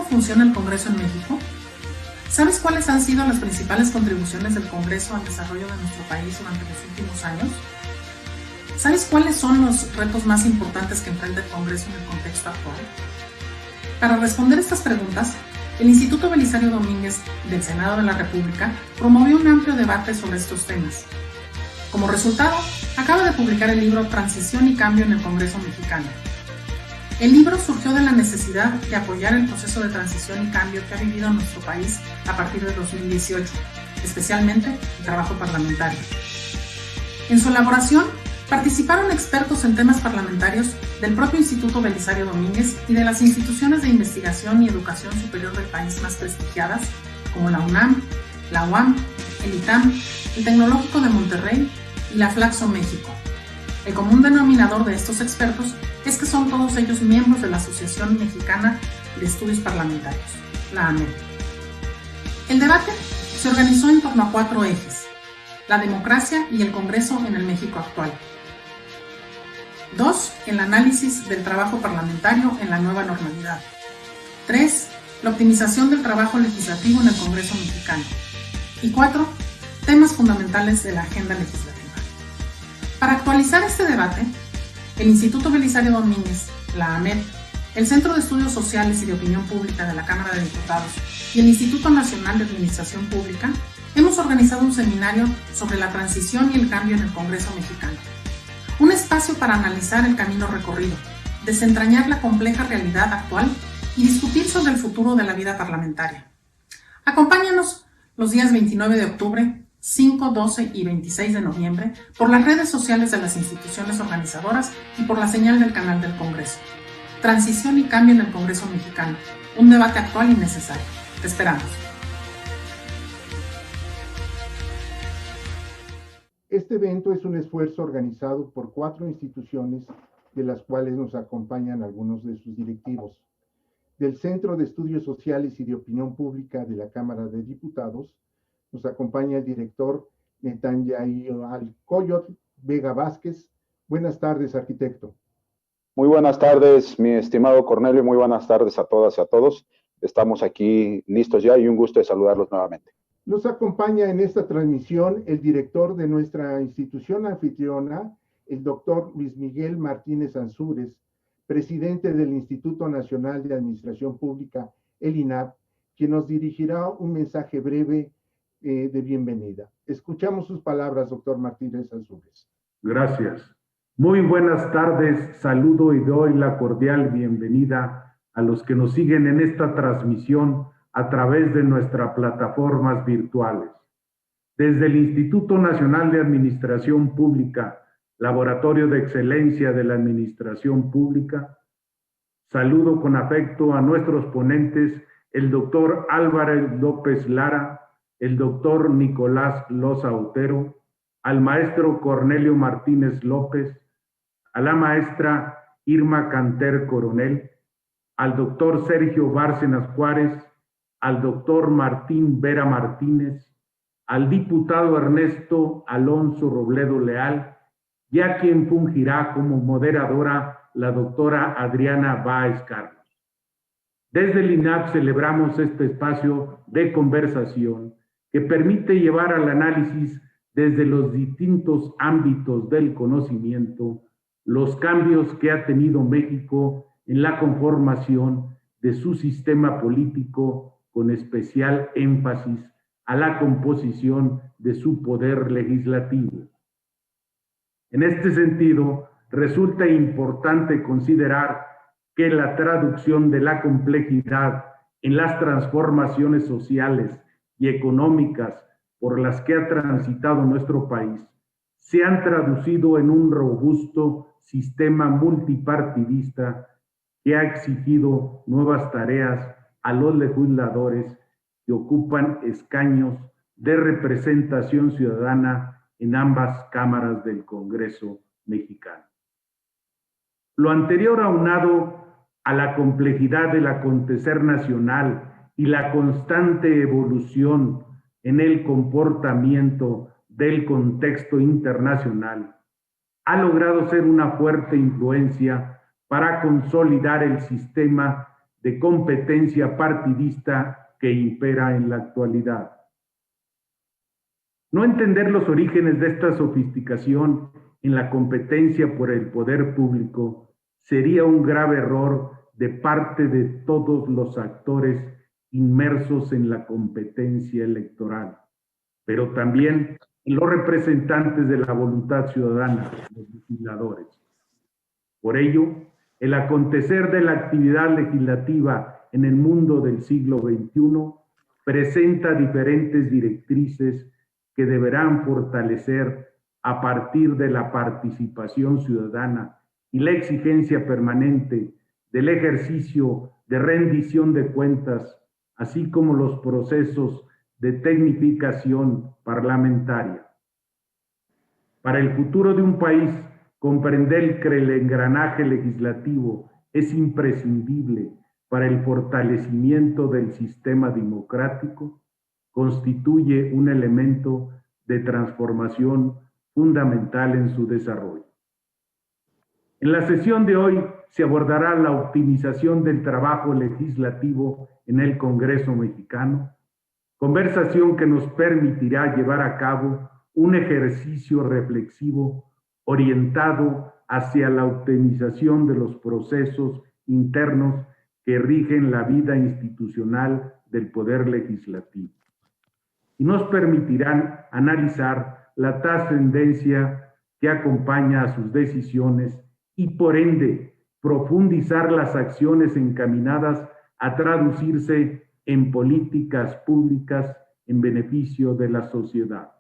cómo funciona el Congreso en México? ¿Sabes cuáles han sido las principales contribuciones del Congreso al desarrollo de nuestro país durante los últimos años? ¿Sabes cuáles son los retos más importantes que enfrenta el Congreso en el contexto actual? Para responder estas preguntas, el Instituto Belisario Domínguez del Senado de la República promovió un amplio debate sobre estos temas. Como resultado, acaba de publicar el libro Transición y Cambio en el Congreso Mexicano. El libro surgió de la necesidad de apoyar el proceso de transición y cambio que ha vivido nuestro país a partir de 2018, especialmente el trabajo parlamentario. En su elaboración, participaron expertos en temas parlamentarios del propio Instituto Belisario Domínguez y de las instituciones de investigación y educación superior del país más prestigiadas, como la UNAM, la UAM, el ITAM, el Tecnológico de Monterrey y la Flaxo México. El común denominador de estos expertos es que son todos ellos miembros de la Asociación Mexicana de Estudios Parlamentarios, la AMED. El debate se organizó en torno a 4 ejes: la democracia y el Congreso en el México actual. 2. El análisis del trabajo parlamentario en la nueva normalidad. 3. La optimización del trabajo legislativo en el Congreso mexicano. Y 4. Temas fundamentales de la agenda legislativa. Para actualizar este debate, el Instituto Belisario Domínguez, la AMED, el Centro de Estudios Sociales y de Opinión Pública de la Cámara de Diputados y el Instituto Nacional de Administración Pública hemos organizado un seminario sobre la transición y el cambio en el Congreso mexicano. Un espacio para analizar el camino recorrido, desentrañar la compleja realidad actual y discutir sobre el futuro de la vida parlamentaria. Acompáñanos los días 29 de octubre, 5, 12 y 26 de noviembre por las redes sociales de las instituciones organizadoras y por la señal del canal del Congreso. Transición y cambio en el Congreso mexicano, un debate actual y necesario. Te esperamos. Este evento es un esfuerzo organizado por 4 instituciones, de las cuales nos acompañan algunos de sus directivos. Del Centro de Estudios Sociales y de Opinión Pública de la Cámara de Diputados, nos acompaña el director Netanyahualcoyotl Vega Vázquez. Buenas tardes, arquitecto. Muy buenas tardes, mi estimado Cornelio, muy buenas tardes a todas y a todos. Estamos aquí listos ya y un gusto de saludarlos nuevamente. Nos acompaña en esta transmisión el director de nuestra institución anfitriona, el doctor Luis Miguel Martínez Ansúrez, presidente del Instituto Nacional de Administración Pública, el INAP, quien nos dirigirá un mensaje breve de bienvenida. Escuchamos sus palabras, doctor Martínez Ansúrez. Gracias. Muy buenas tardes, saludo y doy la cordial bienvenida a los que nos siguen en esta transmisión a través de nuestras plataformas virtuales. Desde el Instituto Nacional de Administración Pública, Laboratorio de Excelencia de la Administración Pública, saludo con afecto a nuestros ponentes, el doctor Álvarez López Lara, el doctor Nicolás Loza Otero, al maestro Cornelio Martínez López, a la maestra Irma Canter Coronel, al doctor Sergio Bárcenas Juárez, al doctor Martín Vera Martínez, al diputado Ernesto Alonso Robledo Leal y a quien fungirá como moderadora la doctora Adriana Báez Carlos. Desde el INAP celebramos este espacio de conversación que permite llevar al análisis desde los distintos ámbitos del conocimiento los cambios que ha tenido México en la conformación de su sistema político, con especial énfasis a la composición de su poder legislativo. En este sentido, resulta importante considerar que la traducción de la complejidad en las transformaciones sociales y económicas por las que ha transitado nuestro país se han traducido en un robusto sistema multipartidista que ha exigido nuevas tareas a los legisladores que ocupan escaños de representación ciudadana en ambas cámaras del Congreso mexicano. Lo anterior aunado a la complejidad del acontecer nacional y la constante evolución en el comportamiento del contexto internacional, ha logrado ser una fuerte influencia para consolidar el sistema de competencia partidista que impera en la actualidad. No entender los orígenes de esta sofisticación en la competencia por el poder público sería un grave error de parte de todos los actores inmersos en la competencia electoral, pero también en los representantes de la voluntad ciudadana, los legisladores. Por ello, el acontecer de la actividad legislativa en el mundo del siglo XXI presenta diferentes directrices que deberán fortalecer a partir de la participación ciudadana y la exigencia permanente del ejercicio de rendición de cuentas, así como los procesos de tecnificación parlamentaria. Para el futuro de un país, comprender que el engranaje legislativo es imprescindible para el fortalecimiento del sistema democrático constituye un elemento de transformación fundamental en su desarrollo. En la sesión de hoy se abordará la optimización del trabajo legislativo en el Congreso mexicano, conversación que nos permitirá llevar a cabo un ejercicio reflexivo orientado hacia la optimización de los procesos internos que rigen la vida institucional del Poder Legislativo. Y nos permitirán analizar la trascendencia que acompaña a sus decisiones y, por ende, profundizar las acciones encaminadas a traducirse en políticas públicas en beneficio de la sociedad.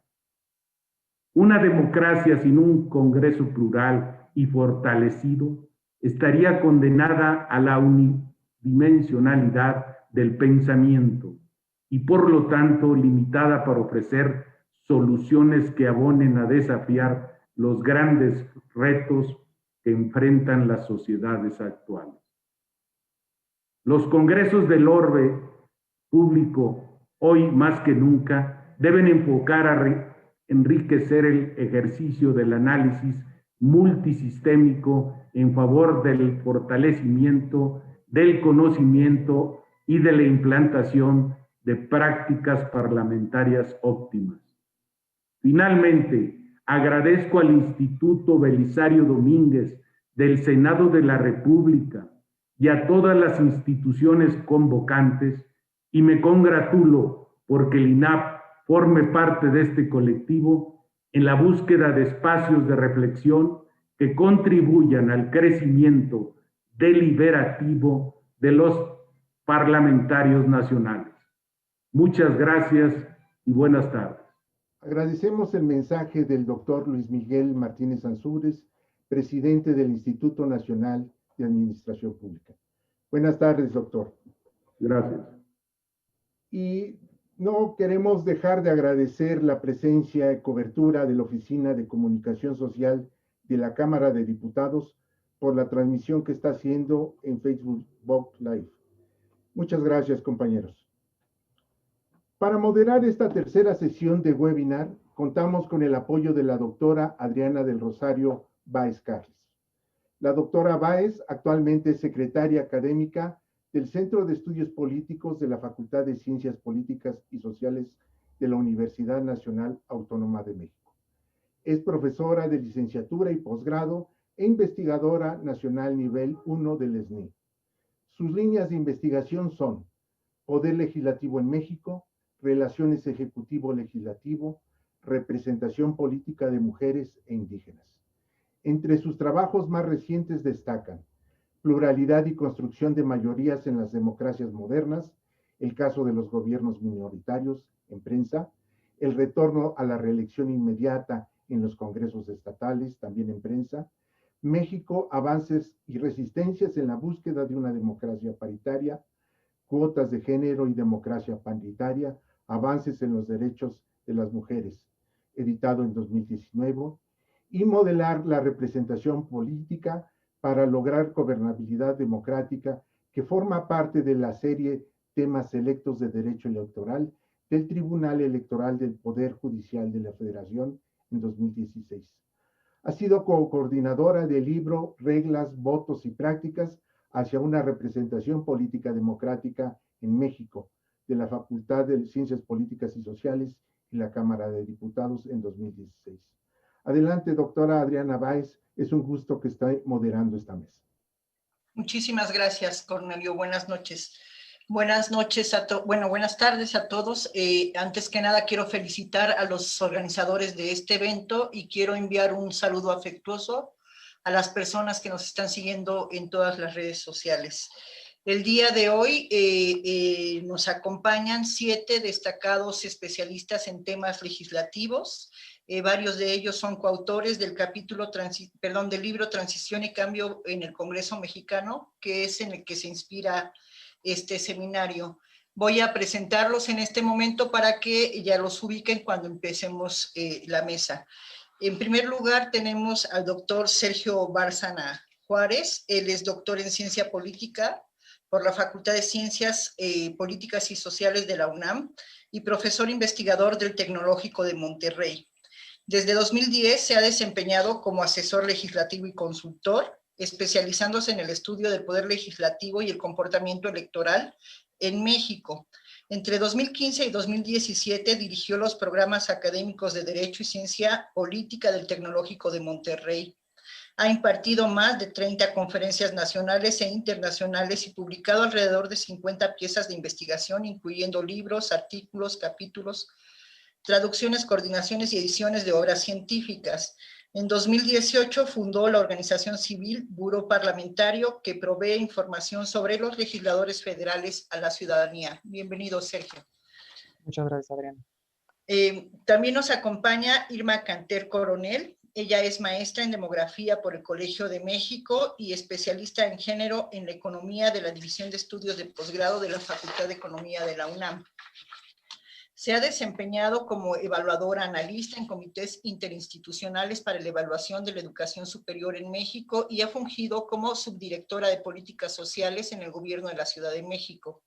Una democracia sin un Congreso plural y fortalecido estaría condenada a la unidimensionalidad del pensamiento y por lo tanto limitada para ofrecer soluciones que abonen a desafiar los grandes retos que enfrentan las sociedades actuales. Los congresos del orbe público, hoy más que nunca, deben enfocar a enriquecer el ejercicio del análisis multisistémico en favor del fortalecimiento del conocimiento y de la implantación de prácticas parlamentarias óptimas. Finalmente, agradezco al Instituto Belisario Domínguez del Senado de la República y a todas las instituciones convocantes y me congratulo porque el INAP forme parte de este colectivo en la búsqueda de espacios de reflexión que contribuyan al crecimiento deliberativo de los parlamentarios nacionales. Muchas gracias y buenas tardes. Agradecemos el mensaje del doctor Luis Miguel Martínez Ansúrez, presidente del Instituto Nacional de Administración Pública. Buenas tardes, doctor. Gracias. Y no queremos dejar de agradecer la presencia y cobertura de la Oficina de Comunicación Social de la Cámara de Diputados por la transmisión que está haciendo en Facebook Live. Muchas gracias, compañeros. Para moderar esta tercera sesión de webinar, contamos con el apoyo de la doctora Adriana del Rosario Báez Carles. La doctora Báez actualmente es secretaria académica del Centro de Estudios Políticos de la Facultad de Ciencias Políticas y Sociales de la Universidad Nacional Autónoma de México. Es profesora de licenciatura y posgrado e investigadora nacional nivel 1 del SNI. Sus líneas de investigación son Poder Legislativo en México, Relaciones Ejecutivo-Legislativo, Representación Política de Mujeres e Indígenas. Entre sus trabajos más recientes destacan Pluralidad y construcción de mayorías en las democracias modernas, el caso de los gobiernos minoritarios en prensa, el retorno a la reelección inmediata en los congresos estatales, también en prensa, México, avances y resistencias en la búsqueda de una democracia paritaria, cuotas de género y democracia paritaria, avances en los derechos de las mujeres, editado en 2019, y modelar la representación política para lograr gobernabilidad democrática, que forma parte de la serie Temas Selectos de Derecho Electoral del Tribunal Electoral del Poder Judicial de la Federación en 2016. Ha sido coordinadora del libro Reglas, Votos y Prácticas hacia una representación política democrática en México, de la Facultad de Ciencias Políticas y Sociales y la Cámara de Diputados en 2016. Adelante, doctora Adriana Báez, es un gusto que esté moderando esta mesa. Muchísimas gracias, Cornelio. Buenas noches. Buenas noches buenas tardes a todos. Antes que nada quiero felicitar a los organizadores de este evento y quiero enviar un saludo afectuoso a las personas que nos están siguiendo en todas las redes sociales. El día de hoy nos acompañan 7 destacados especialistas en temas legislativos. Varios de ellos son coautores del del libro Transición y Cambio en el Congreso Mexicano, que es en el que se inspira este seminario. Voy a presentarlos en este momento para que ya los ubiquen cuando empecemos la mesa. En primer lugar tenemos al doctor Sergio Bárcena Juárez. Él es doctor en Ciencia Política por la Facultad de Ciencias Políticas y Sociales de la UNAM y profesor investigador del Tecnológico de Monterrey. Desde 2010 se ha desempeñado como asesor legislativo y consultor, especializándose en el estudio del poder legislativo y el comportamiento electoral en México. Entre 2015 y 2017 dirigió los programas académicos de Derecho y Ciencia Política del Tecnológico de Monterrey. Ha impartido más de 30 conferencias nacionales e internacionales y publicado alrededor de 50 piezas de investigación, incluyendo libros, artículos, capítulos, traducciones, coordinaciones y ediciones de obras científicas. En 2018 fundó la organización civil Buró Parlamentario, que provee información sobre los legisladores federales a la ciudadanía. Bienvenido, Sergio. Muchas gracias, Adriana. También nos acompaña Irma Canter Coronel. Ella es maestra en demografía por el Colegio de México y especialista en género en la economía de la División de Estudios de Posgrado de la Facultad de Economía de la UNAM. Se ha desempeñado como evaluadora analista en comités interinstitucionales para la evaluación de la educación superior en México y ha fungido como subdirectora de políticas sociales en el gobierno de la Ciudad de México.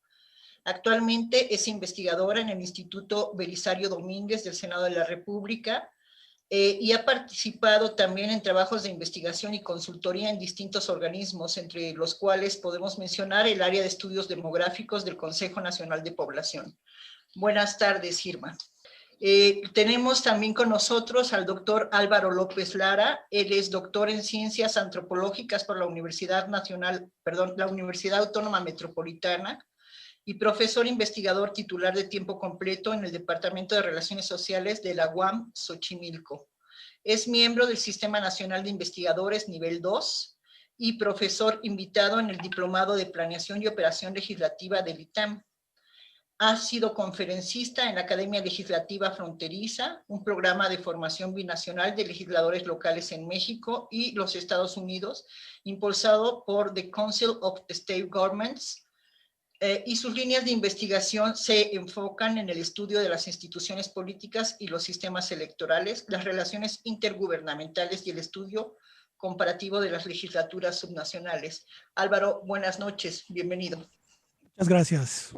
Actualmente es investigadora en el Instituto Belisario Domínguez del Senado de la República y ha participado también en trabajos de investigación y consultoría en distintos organismos, entre los cuales podemos mencionar el área de estudios demográficos del Consejo Nacional de Población. Buenas tardes, Irma. Tenemos también con nosotros al doctor Álvaro López Lara. Él es doctor en Ciencias Antropológicas por la Universidad Autónoma Metropolitana y profesor investigador titular de tiempo completo en el Departamento de Relaciones Sociales de la UAM Xochimilco. Es miembro del Sistema Nacional de Investigadores Nivel 2 y profesor invitado en el Diplomado de Planeación y Operación Legislativa del ITAM. Ha sido conferencista en la Academia Legislativa Fronteriza, un programa de formación binacional de legisladores locales en México y los Estados Unidos, impulsado por The Council of State Governments, y sus líneas de investigación se enfocan en el estudio de las instituciones políticas y los sistemas electorales, las relaciones intergubernamentales y el estudio comparativo de las legislaturas subnacionales. Álvaro, buenas noches, bienvenido. Muchas gracias.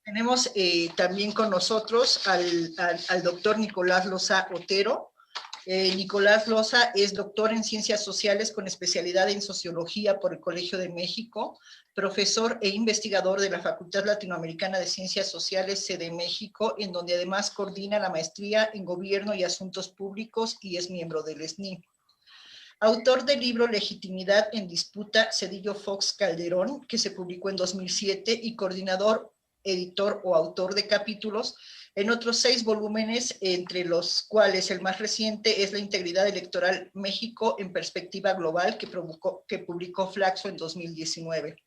Tenemos también con nosotros al doctor Nicolás Loza Otero. Nicolás Loza es doctor en Ciencias Sociales con especialidad en Sociología por el Colegio de México, profesor e investigador de la Facultad Latinoamericana de Ciencias Sociales, sede México, en donde además coordina la maestría en Gobierno y Asuntos Públicos y es miembro del SNI. Autor del libro Legitimidad en Disputa, Cedillo Fox Calderón, que se publicó en 2007, y coordinador, editor o autor de capítulos en otros 6 volúmenes, entre los cuales el más reciente es La Integridad Electoral México en Perspectiva Global, que publicó Flaxo en 2019.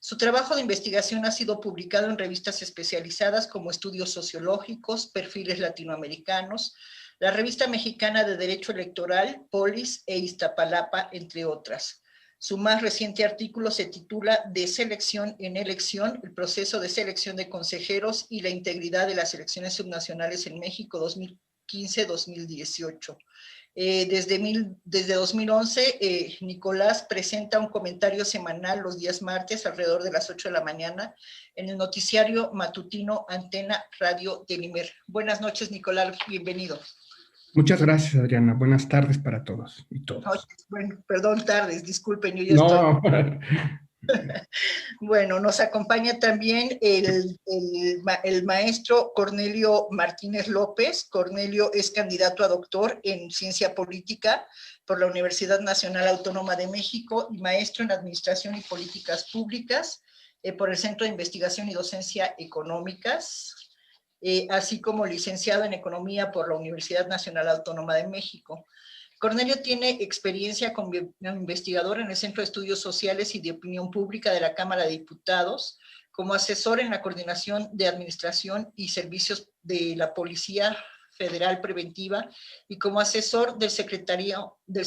Su trabajo de investigación ha sido publicado en revistas especializadas como Estudios Sociológicos, Perfiles Latinoamericanos, la Revista Mexicana de Derecho Electoral, Polis e Iztapalapa, entre otras. Su más reciente artículo se titula De selección en elección, el proceso de selección de consejeros y la integridad de las elecciones subnacionales en México 2015-2018. Desde 2011, Nicolás presenta un comentario semanal los días martes alrededor de las 8 de la mañana en el noticiario matutino Antena Radio del IMER. Buenas noches, Nicolás, bienvenido. Muchas gracias, Adriana. Buenas tardes para todos y todas. Bueno, perdón, tardes, disculpen, yo ya estoy Bueno, nos acompaña también el maestro Cornelio Martínez López. Cornelio es candidato a doctor en Ciencia Política por la Universidad Nacional Autónoma de México y maestro en Administración y Políticas Públicas por el Centro de Investigación y Docencia Económicas, así como licenciado en Economía por la Universidad Nacional Autónoma de México. Cornelio tiene experiencia como investigador en el Centro de Estudios Sociales y de Opinión Pública de la Cámara de Diputados, como asesor en la Coordinación de Administración y Servicios de la Policía Federal Preventiva y como asesor del secretario de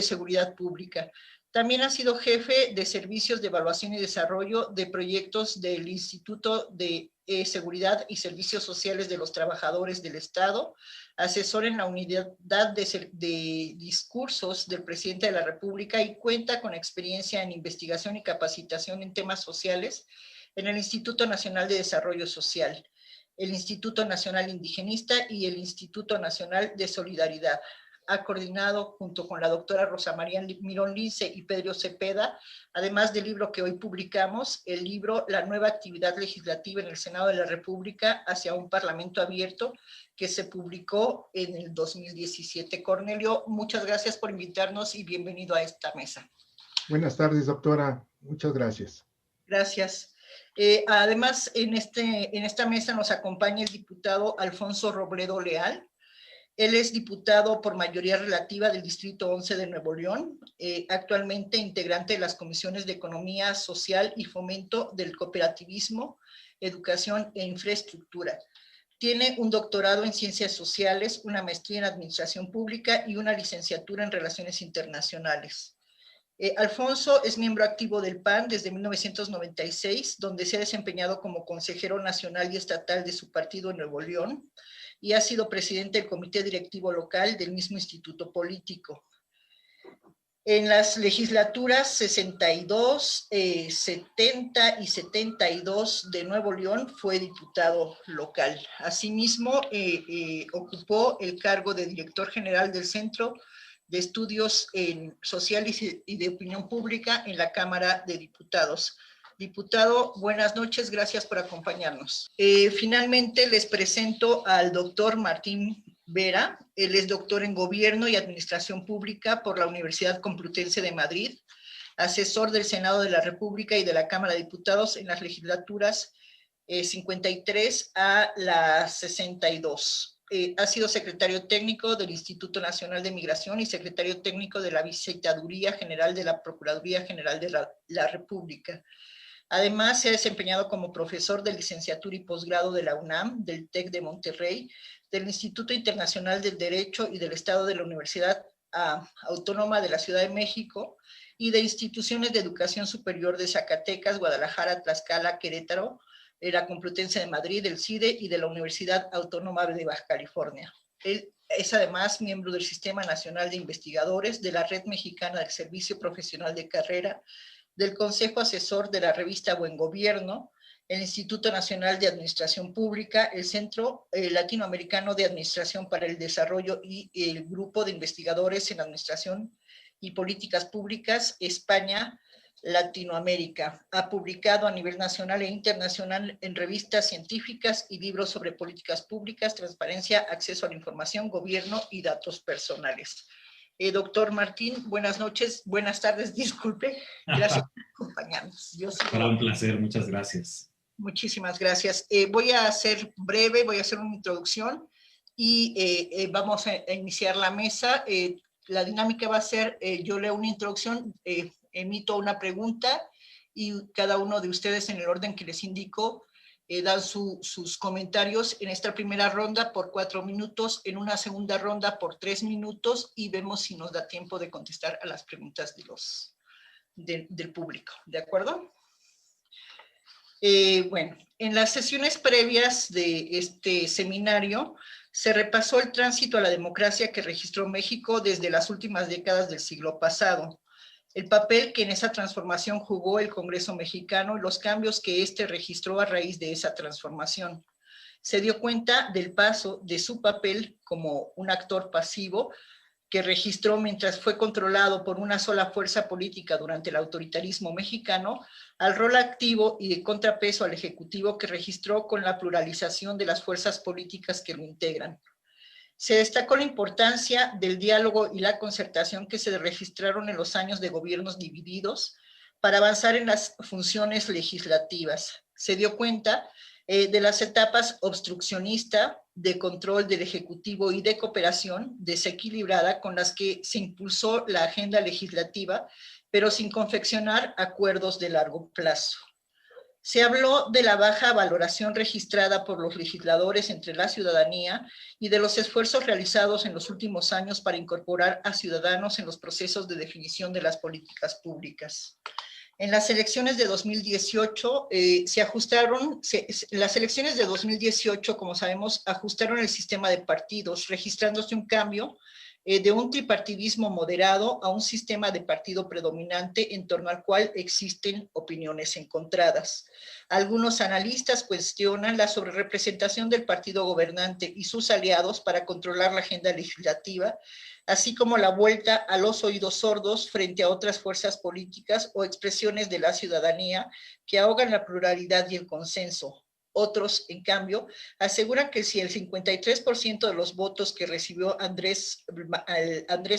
Seguridad Pública. También ha sido jefe de Servicios de Evaluación y Desarrollo de proyectos del Instituto de Seguridad y Servicios Sociales de los Trabajadores del Estado, asesor en la unidad de discursos del presidente de la República y cuenta con experiencia en investigación y capacitación en temas sociales en el Instituto Nacional de Desarrollo Social, el Instituto Nacional Indigenista y el Instituto Nacional de Solidaridad. Ha coordinado junto con la doctora Rosa María Mirón Lince y Pedro Cepeda, además del libro que hoy publicamos, el libro La nueva actividad legislativa en el Senado de la República hacia un Parlamento abierto, que se publicó en el 2017. Cornelio, muchas gracias por invitarnos y bienvenido a esta mesa. Buenas tardes, doctora. Muchas gracias. Gracias. Además, en esta mesa nos acompaña el diputado Alfonso Robledo Leal. Él es diputado por mayoría relativa del Distrito 11 de Nuevo León, actualmente integrante de las comisiones de Economía Social y Fomento del Cooperativismo, Educación e Infraestructura. Tiene un doctorado en Ciencias Sociales, una maestría en Administración Pública y una licenciatura en Relaciones Internacionales. Alfonso es miembro activo del PAN desde 1996, donde se ha desempeñado como consejero nacional y estatal de su partido en Nuevo León, y ha sido presidente del comité directivo local del mismo instituto político. En las legislaturas 62, 70 y 72 de Nuevo León fue diputado local. Asimismo, ocupó el cargo de director general del Centro de Estudios Sociales y de Opinión Pública en la Cámara de Diputados. Diputado, buenas noches, gracias por acompañarnos. Finalmente les presento al doctor Martín Vera. Él es doctor en Gobierno y Administración Pública por la Universidad Complutense de Madrid, asesor del Senado de la República y de la Cámara de Diputados en las legislaturas 53 a la 62. Ha sido secretario técnico del Instituto Nacional de Migración y secretario técnico de la Visitaduría General de la Procuraduría General de la República. Además, se ha desempeñado como profesor de licenciatura y posgrado de la UNAM, del TEC de Monterrey, del Instituto Internacional del Derecho y del Estado de la Universidad Autónoma de la Ciudad de México y de instituciones de educación superior de Zacatecas, Guadalajara, Tlaxcala, Querétaro, la Complutense de Madrid, del CIDE y de la Universidad Autónoma de Baja California. Él es además miembro del Sistema Nacional de Investigadores, de la Red Mexicana del Servicio Profesional de Carrera, del Consejo Asesor de la revista Buen Gobierno, el Instituto Nacional de Administración Pública, el Centro Latinoamericano de Administración para el Desarrollo y el Grupo de Investigadores en Administración y Políticas Públicas, España, Latinoamérica. Ha publicado a nivel nacional e internacional en revistas científicas y libros sobre políticas públicas, transparencia, acceso a la información, gobierno y datos personales. Doctor Martín, buenas noches, buenas tardes, disculpe. Gracias por acompañarnos. Para un placer, muchas gracias. Muchísimas gracias. Voy a ser breve, voy a hacer una introducción y vamos a iniciar la mesa. La dinámica va a ser, yo leo una introducción, emito una pregunta y cada uno de ustedes en el orden que les indico dan sus comentarios en esta primera ronda por 4 minutos, en una segunda ronda por 3 minutos y vemos si nos da tiempo de contestar a las preguntas del público. ¿De acuerdo? Bueno, en las sesiones previas de este seminario se repasó el tránsito a la democracia que registró México desde las últimas décadas del siglo pasado, el papel que en esa transformación jugó el Congreso mexicano y los cambios que éste registró a raíz de esa transformación. Se dio cuenta del paso de su papel como un actor pasivo que registró mientras fue controlado por una sola fuerza política durante el autoritarismo mexicano, al rol activo y de contrapeso al Ejecutivo que registró con la pluralización de las fuerzas políticas que lo integran. Se destacó la importancia del diálogo y la concertación que se registraron en los años de gobiernos divididos para avanzar en las funciones legislativas. Se dio cuenta de las etapas obstruccionista, de control del Ejecutivo y de cooperación desequilibrada con las que se impulsó la agenda legislativa, pero sin confeccionar acuerdos de largo plazo. Se habló de la baja valoración registrada por los legisladores entre la ciudadanía y de los esfuerzos realizados en los últimos años para incorporar a ciudadanos en los procesos de definición de las políticas públicas. En las elecciones de 2018 las elecciones de 2018, como sabemos, ajustaron el sistema de partidos, registrándose un cambio de un tripartidismo moderado a un sistema de partido predominante en torno al cual existen opiniones encontradas. Algunos analistas cuestionan la sobrerepresentación del partido gobernante y sus aliados para controlar la agenda legislativa, así como la vuelta a los oídos sordos frente a otras fuerzas políticas o expresiones de la ciudadanía que ahogan la pluralidad y el consenso. Otros, en cambio, aseguran que si el 53% de los votos que recibió Andrés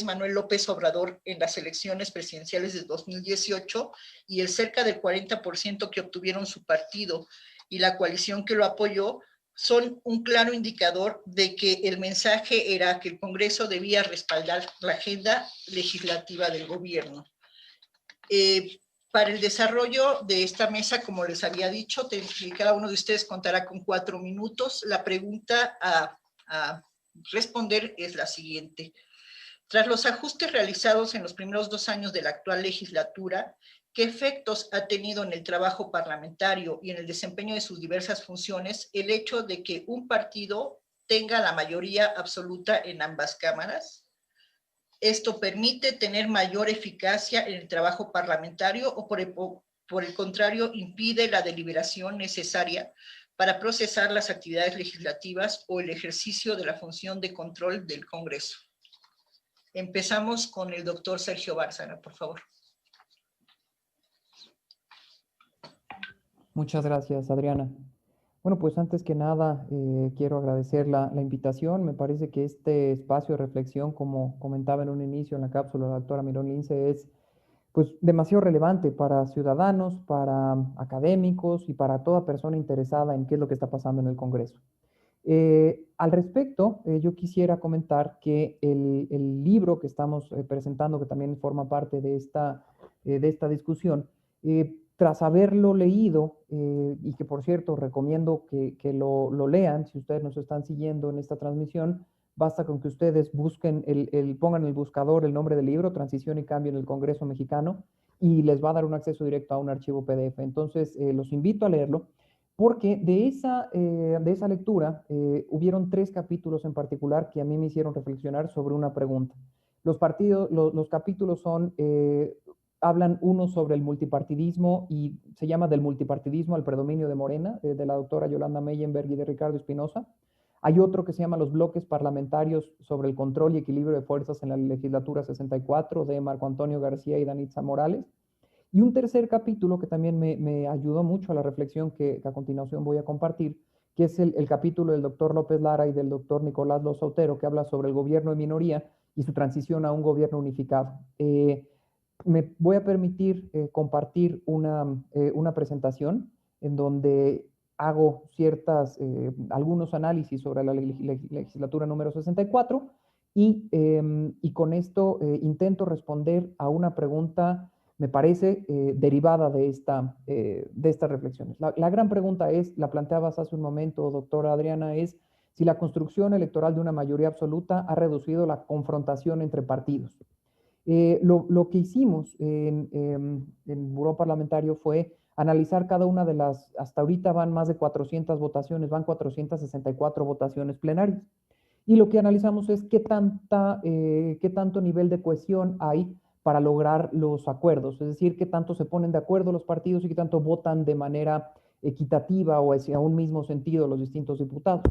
Manuel López Obrador en las elecciones presidenciales de 2018 y el cerca del 40% que obtuvieron su partido y la coalición que lo apoyó, son un claro indicador de que el mensaje era que el Congreso debía respaldar la agenda legislativa del gobierno. Para el desarrollo de esta mesa, como les había dicho, cada uno de ustedes contará con 4 minutos. La pregunta a responder es la siguiente. Tras los ajustes realizados en los primeros 2 años de la actual legislatura, ¿qué efectos ha tenido en el trabajo parlamentario y en el desempeño de sus diversas funciones el hecho de que un partido tenga la mayoría absoluta en ambas cámaras? ¿Esto permite tener mayor eficacia en el trabajo parlamentario o por el contrario impide la deliberación necesaria para procesar las actividades legislativas o el ejercicio de la función de control del Congreso? Empezamos con el doctor Sergio Bárcena, por favor. Muchas gracias, Adriana. Bueno, pues antes que nada, quiero agradecer la invitación. Me parece que este espacio de reflexión, como comentaba en un inicio en la cápsula la doctora Mirón Lince, es pues demasiado relevante para ciudadanos, para académicos y para toda persona interesada en qué es lo que está pasando en el Congreso. Al respecto, yo quisiera comentar que el libro que estamos presentando, que también forma parte de esta discusión, tras haberlo leído, y que por cierto recomiendo que lo lean, si ustedes nos están siguiendo en esta transmisión, basta con que ustedes busquen, pongan en el buscador el nombre del libro, Transición y Cambio en el Congreso Mexicano, y les va a dar un acceso directo a un archivo PDF. Entonces, los invito a leerlo, porque de esa lectura hubieron 3 capítulos en particular que a mí me hicieron reflexionar sobre una pregunta. Los capítulos son... hablan uno sobre el multipartidismo y se llama Del multipartidismo al predominio de Morena, de la doctora Yolanda Meyenberg y de Ricardo Espinosa. Hay otro que se llama Los bloques parlamentarios sobre el control y equilibrio de fuerzas en la legislatura 64, de Marco Antonio García y Danitza Morales. Y un tercer capítulo que también me ayudó mucho a la reflexión que a continuación voy a compartir, que es el capítulo del doctor López Lara y del doctor Nicolás Loza Otero, que habla sobre el gobierno de minoría y su transición a un gobierno unificado. Me voy a permitir compartir una presentación en donde hago algunos análisis sobre la legislatura número 64 y con esto intento responder a una pregunta, me parece, derivada de estas reflexiones. La gran pregunta la planteabas hace un momento, doctora Adriana, es si la construcción electoral de una mayoría absoluta ha reducido la confrontación entre partidos. Lo que hicimos en Buró Parlamentario fue analizar cada una de las, hasta ahorita van más de 400 votaciones, van 464 votaciones plenarias. Y lo que analizamos es qué tanto nivel de cohesión hay para lograr los acuerdos, es decir, qué tanto se ponen de acuerdo los partidos y qué tanto votan de manera equitativa o hacia un mismo sentido los distintos diputados.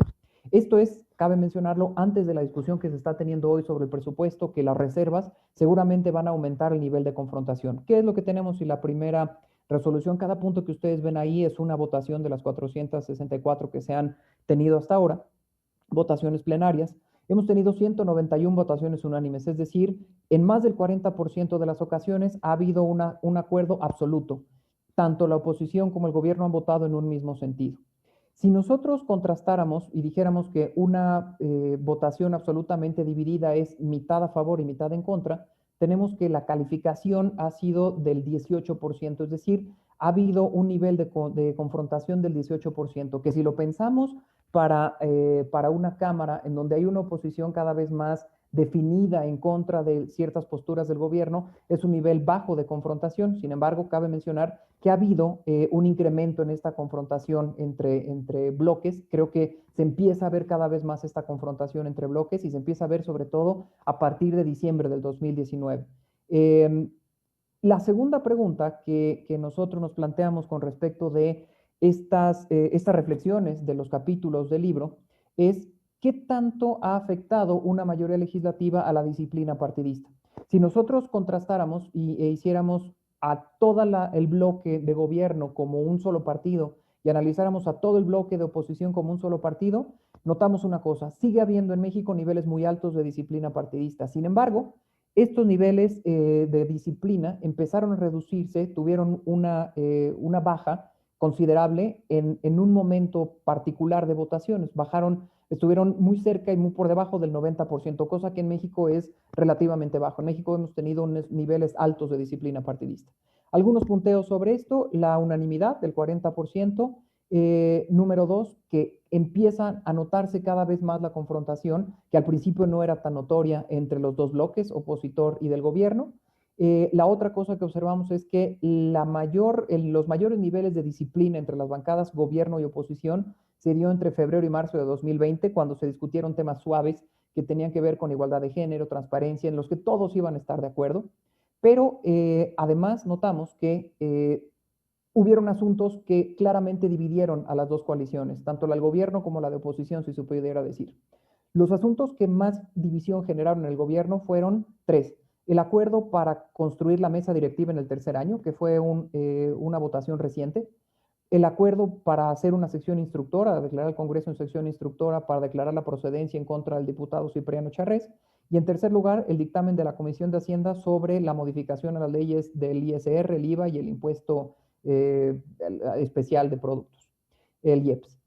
Esto es cabe mencionarlo antes de la discusión que se está teniendo hoy sobre el presupuesto, que las reservas seguramente van a aumentar el nivel de confrontación. ¿Qué es lo que tenemos si la primera resolución, cada punto que ustedes ven ahí es una votación de las 464 que se han tenido hasta ahora, votaciones plenarias? Hemos tenido 191 votaciones unánimes, es decir, en más del 40% de las ocasiones ha habido un acuerdo absoluto. Tanto la oposición como el gobierno han votado en un mismo sentido. Si nosotros contrastáramos y dijéramos que una votación absolutamente dividida es mitad a favor y mitad en contra, tenemos que la calificación ha sido del 18%, es decir, ha habido un nivel de confrontación del 18%, que si lo pensamos para una Cámara en donde hay una oposición cada vez más definida en contra de ciertas posturas del gobierno, es un nivel bajo de confrontación. Sin embargo, cabe mencionar que ha habido un incremento en esta confrontación entre bloques. Creo que se empieza a ver cada vez más esta confrontación entre bloques y se empieza a ver sobre todo a partir de diciembre del 2019. La segunda pregunta que nosotros nos planteamos con respecto de estas reflexiones de los capítulos del libro es ¿qué tanto ha afectado una mayoría legislativa a la disciplina partidista? Si nosotros contrastáramos e hiciéramos a todo el bloque de gobierno como un solo partido y analizáramos a todo el bloque de oposición como un solo partido, notamos una cosa: sigue habiendo en México niveles muy altos de disciplina partidista. Sin embargo, estos niveles de disciplina empezaron a reducirse, tuvieron una baja considerable en un momento particular de votaciones. Estuvieron muy cerca y muy por debajo del 90%, cosa que en México es relativamente bajo. En México hemos tenido unos niveles altos de disciplina partidista. Algunos punteos sobre esto: la unanimidad del 40%. Número dos, que empieza a notarse cada vez más la confrontación, que al principio no era tan notoria entre los dos bloques, opositor y del gobierno. La otra cosa que observamos es que los mayores niveles de disciplina entre las bancadas gobierno y oposición se dio entre febrero y marzo de 2020, cuando se discutieron temas suaves que tenían que ver con igualdad de género, transparencia, en los que todos iban a estar de acuerdo. Pero además notamos que hubieron asuntos que claramente dividieron a las dos coaliciones, tanto la del gobierno como la de oposición, si se pudiera decir. Los asuntos que más división generaron en el gobierno fueron tres: el acuerdo para construir la mesa directiva en el tercer año, que fue una votación reciente; el acuerdo para hacer una sección instructora, declarar al Congreso en sección instructora para declarar la procedencia en contra del diputado Cipriano Charrés; y en tercer lugar, el dictamen de la Comisión de Hacienda sobre la modificación a las leyes del ISR, el IVA y el impuesto especial de productos, el IEPS.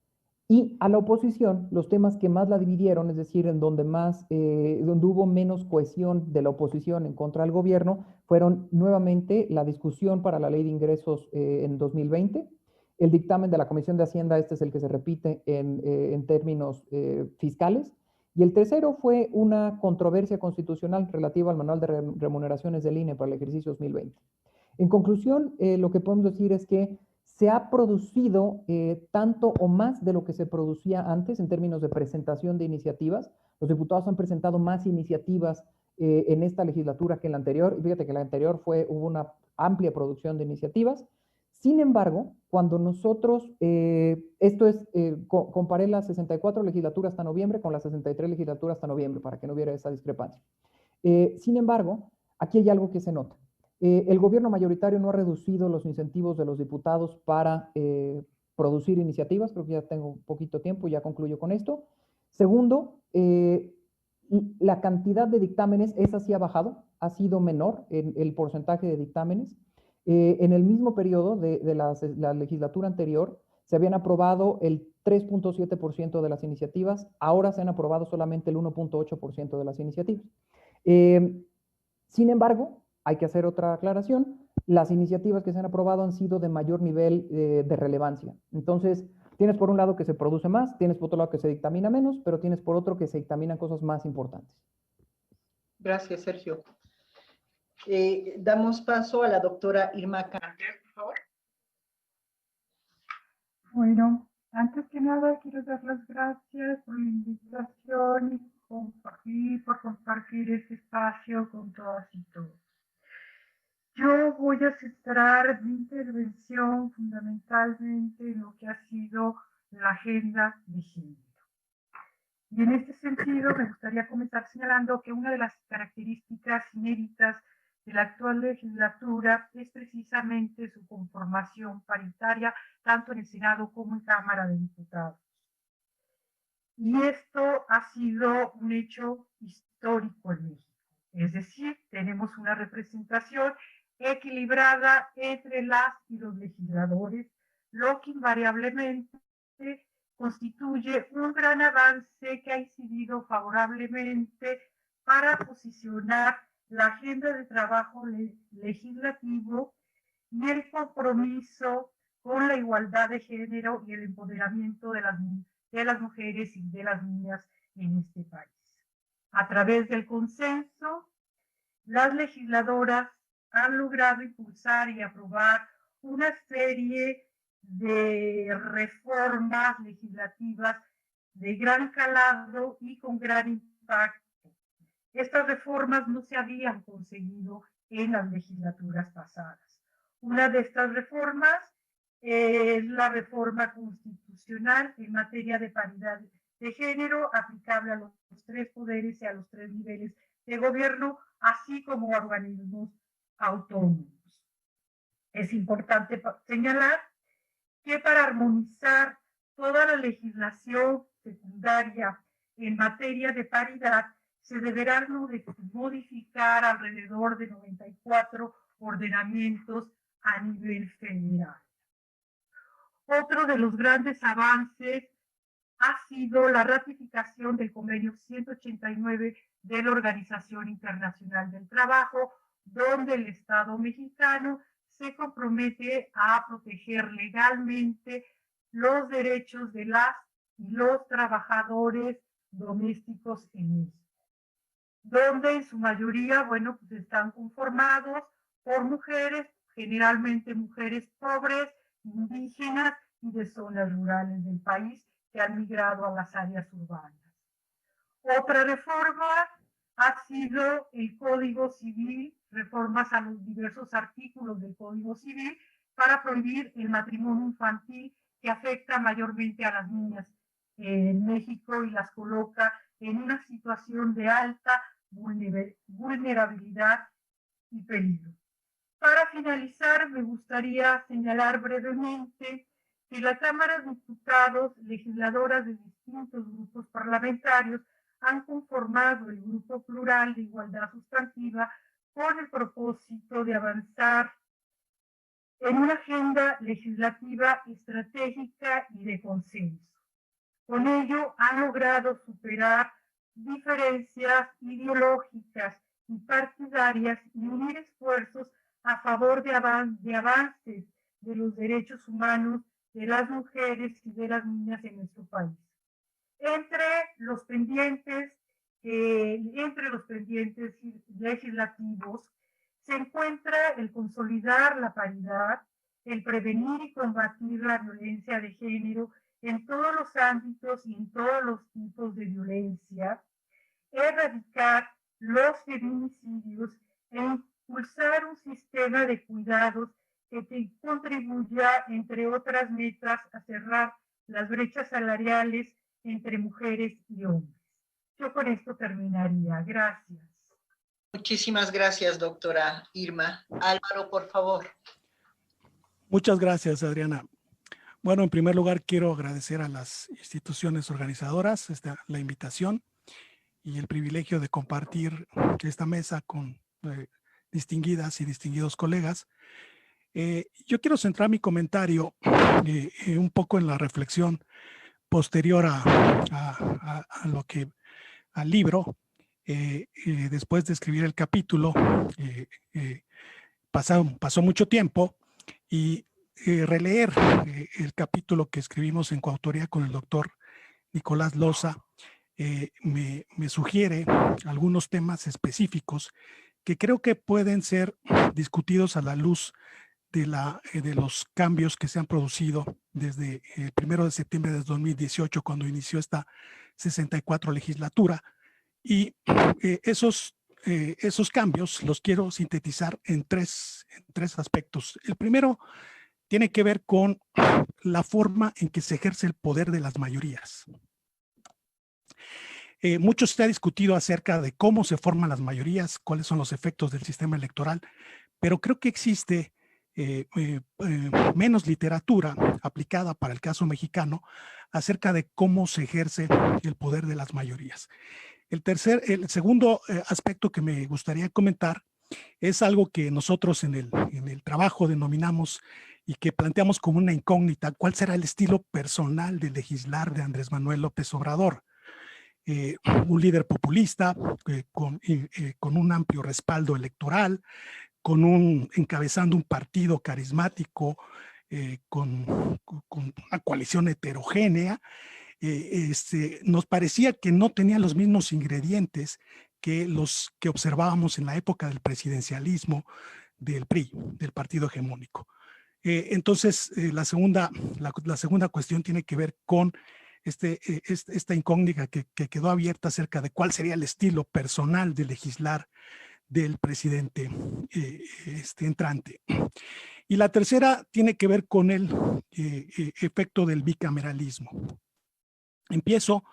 Y a la oposición, los temas que más la dividieron, es decir, en donde hubo menos cohesión de la oposición en contra del gobierno, fueron nuevamente la discusión para la ley de ingresos en 2020, el dictamen de la Comisión de Hacienda, este es el que se repite en términos fiscales, y el tercero fue una controversia constitucional relativa al manual de remuneraciones del INE para el ejercicio 2020. En conclusión, lo que podemos decir es que se ha producido tanto o más de lo que se producía antes en términos de presentación de iniciativas. Los diputados han presentado más iniciativas en esta legislatura que en la anterior. Y fíjate que en la anterior hubo una amplia producción de iniciativas. Sin embargo, cuando nosotros, comparé las 64 legislaturas hasta noviembre con las 63 legislaturas hasta noviembre, para que no hubiera esa discrepancia. Sin embargo, aquí hay algo que se nota. El gobierno mayoritario no ha reducido los incentivos de los diputados para producir iniciativas. Creo que ya tengo poquito tiempo, ya concluyo con esto. Segundo, la cantidad de dictámenes, esa sí ha bajado, ha sido menor en el porcentaje de dictámenes. En el mismo periodo de la legislatura anterior, se habían aprobado el 3.7% de las iniciativas, ahora se han aprobado solamente el 1.8% de las iniciativas. Sin embargo, hay que hacer otra aclaración: las iniciativas que se han aprobado han sido de mayor nivel de relevancia. Entonces, tienes por un lado que se produce más, tienes por otro lado que se dictamina menos, pero tienes por otro que se dictaminan cosas más importantes. Gracias, Sergio. Damos paso a la doctora Irma Canter, por favor. Bueno, antes que nada quiero dar las gracias por la invitación y por compartir este espacio con todas y todos. Yo voy a centrar mi intervención fundamentalmente en lo que ha sido la agenda de género. Y en este sentido me gustaría comenzar señalando que una de las características inéditas de la actual legislatura es precisamente su conformación paritaria, tanto en el Senado como en Cámara de Diputados. Y esto ha sido un hecho histórico en México. Es decir, tenemos una representación equilibrada entre las y los legisladores, lo que invariablemente constituye un gran avance que ha incidido favorablemente para posicionar la agenda de trabajo legislativo y el compromiso con la igualdad de género y el empoderamiento de las mujeres y de las niñas en este país. A través del consenso, las legisladoras han logrado impulsar y aprobar una serie de reformas legislativas de gran calado y con gran impacto. Estas reformas no se habían conseguido en las legislaturas pasadas. Una de estas reformas es la reforma constitucional en materia de paridad de género aplicable a los tres poderes y a los tres niveles de gobierno, así como a organismos autónomos. Es importante señalar que para armonizar toda la legislación secundaria en materia de paridad se deberán modificar alrededor de 94 ordenamientos a nivel federal. Otro de los grandes avances ha sido la ratificación del convenio 189 de la Organización Internacional del Trabajo, donde el Estado mexicano se compromete a proteger legalmente los derechos de las y los trabajadores domésticos en México, donde en su mayoría, bueno, pues están conformados por mujeres, generalmente mujeres pobres, indígenas y de zonas rurales del país que han migrado a las áreas urbanas. Otra reforma ha sido el Código Civil, reformas a los diversos artículos del Código Civil para prohibir el matrimonio infantil que afecta mayormente a las niñas en México y las coloca en una situación de alta vulnerabilidad y peligro. Para finalizar, me gustaría señalar brevemente que la Cámara de Diputados, legisladoras de distintos grupos parlamentarios, han conformado el Grupo Plural de Igualdad Sustantiva con el propósito de avanzar en una agenda legislativa estratégica y de consenso. Con ello han logrado superar diferencias ideológicas y partidarias y unir esfuerzos a favor de avances de los derechos humanos de las mujeres y de las niñas en nuestro país. Entre los pendientes legislativos se encuentra el consolidar la paridad, el prevenir y combatir la violencia de género en todos los ámbitos y en todos los tipos de violencia, erradicar los feminicidios e impulsar un sistema de cuidados que contribuya, entre otras metas, a cerrar las brechas salariales entre mujeres y hombres. Yo con esto terminaría. Gracias. Muchísimas gracias, doctora Irma. Álvaro, por favor. Muchas gracias, Adriana. Bueno, en primer lugar, quiero agradecer a las instituciones organizadoras la invitación y el privilegio de compartir esta mesa con distinguidas y distinguidos colegas. Yo quiero centrar mi comentario un poco en la reflexión posterior al libro. Después de escribir el capítulo, pasó mucho tiempo y releer el capítulo que escribimos en coautoría con el doctor Nicolás Loza me sugiere algunos temas específicos que creo que pueden ser discutidos a la luz de los cambios que se han producido desde el 1 de septiembre de 2018, cuando inició esta 64 legislatura. Y esos cambios los quiero sintetizar en tres aspectos. El primero tiene que ver con la forma en que se ejerce el poder de las mayorías. Mucho se ha discutido acerca de cómo se forman las mayorías, cuáles son los efectos del sistema electoral, pero creo que existe menos literatura aplicada para el caso mexicano acerca de cómo se ejerce el poder de las mayorías. El segundo aspecto que me gustaría comentar es algo que nosotros en el trabajo denominamos y que planteamos como una incógnita: ¿cuál será el estilo personal de legislar de Andrés Manuel López Obrador? Un líder populista con un amplio respaldo electoral, encabezando un partido carismático, con una coalición heterogénea. Nos parecía que no tenía los mismos ingredientes que los que observábamos en la época del presidencialismo del PRI, del partido hegemónico. Entonces, la segunda cuestión tiene que ver con esta incógnita que quedó abierta acerca de cuál sería el estilo personal de legislar del presidente entrante. Y la tercera tiene que ver con el efecto del bicameralismo. Empiezo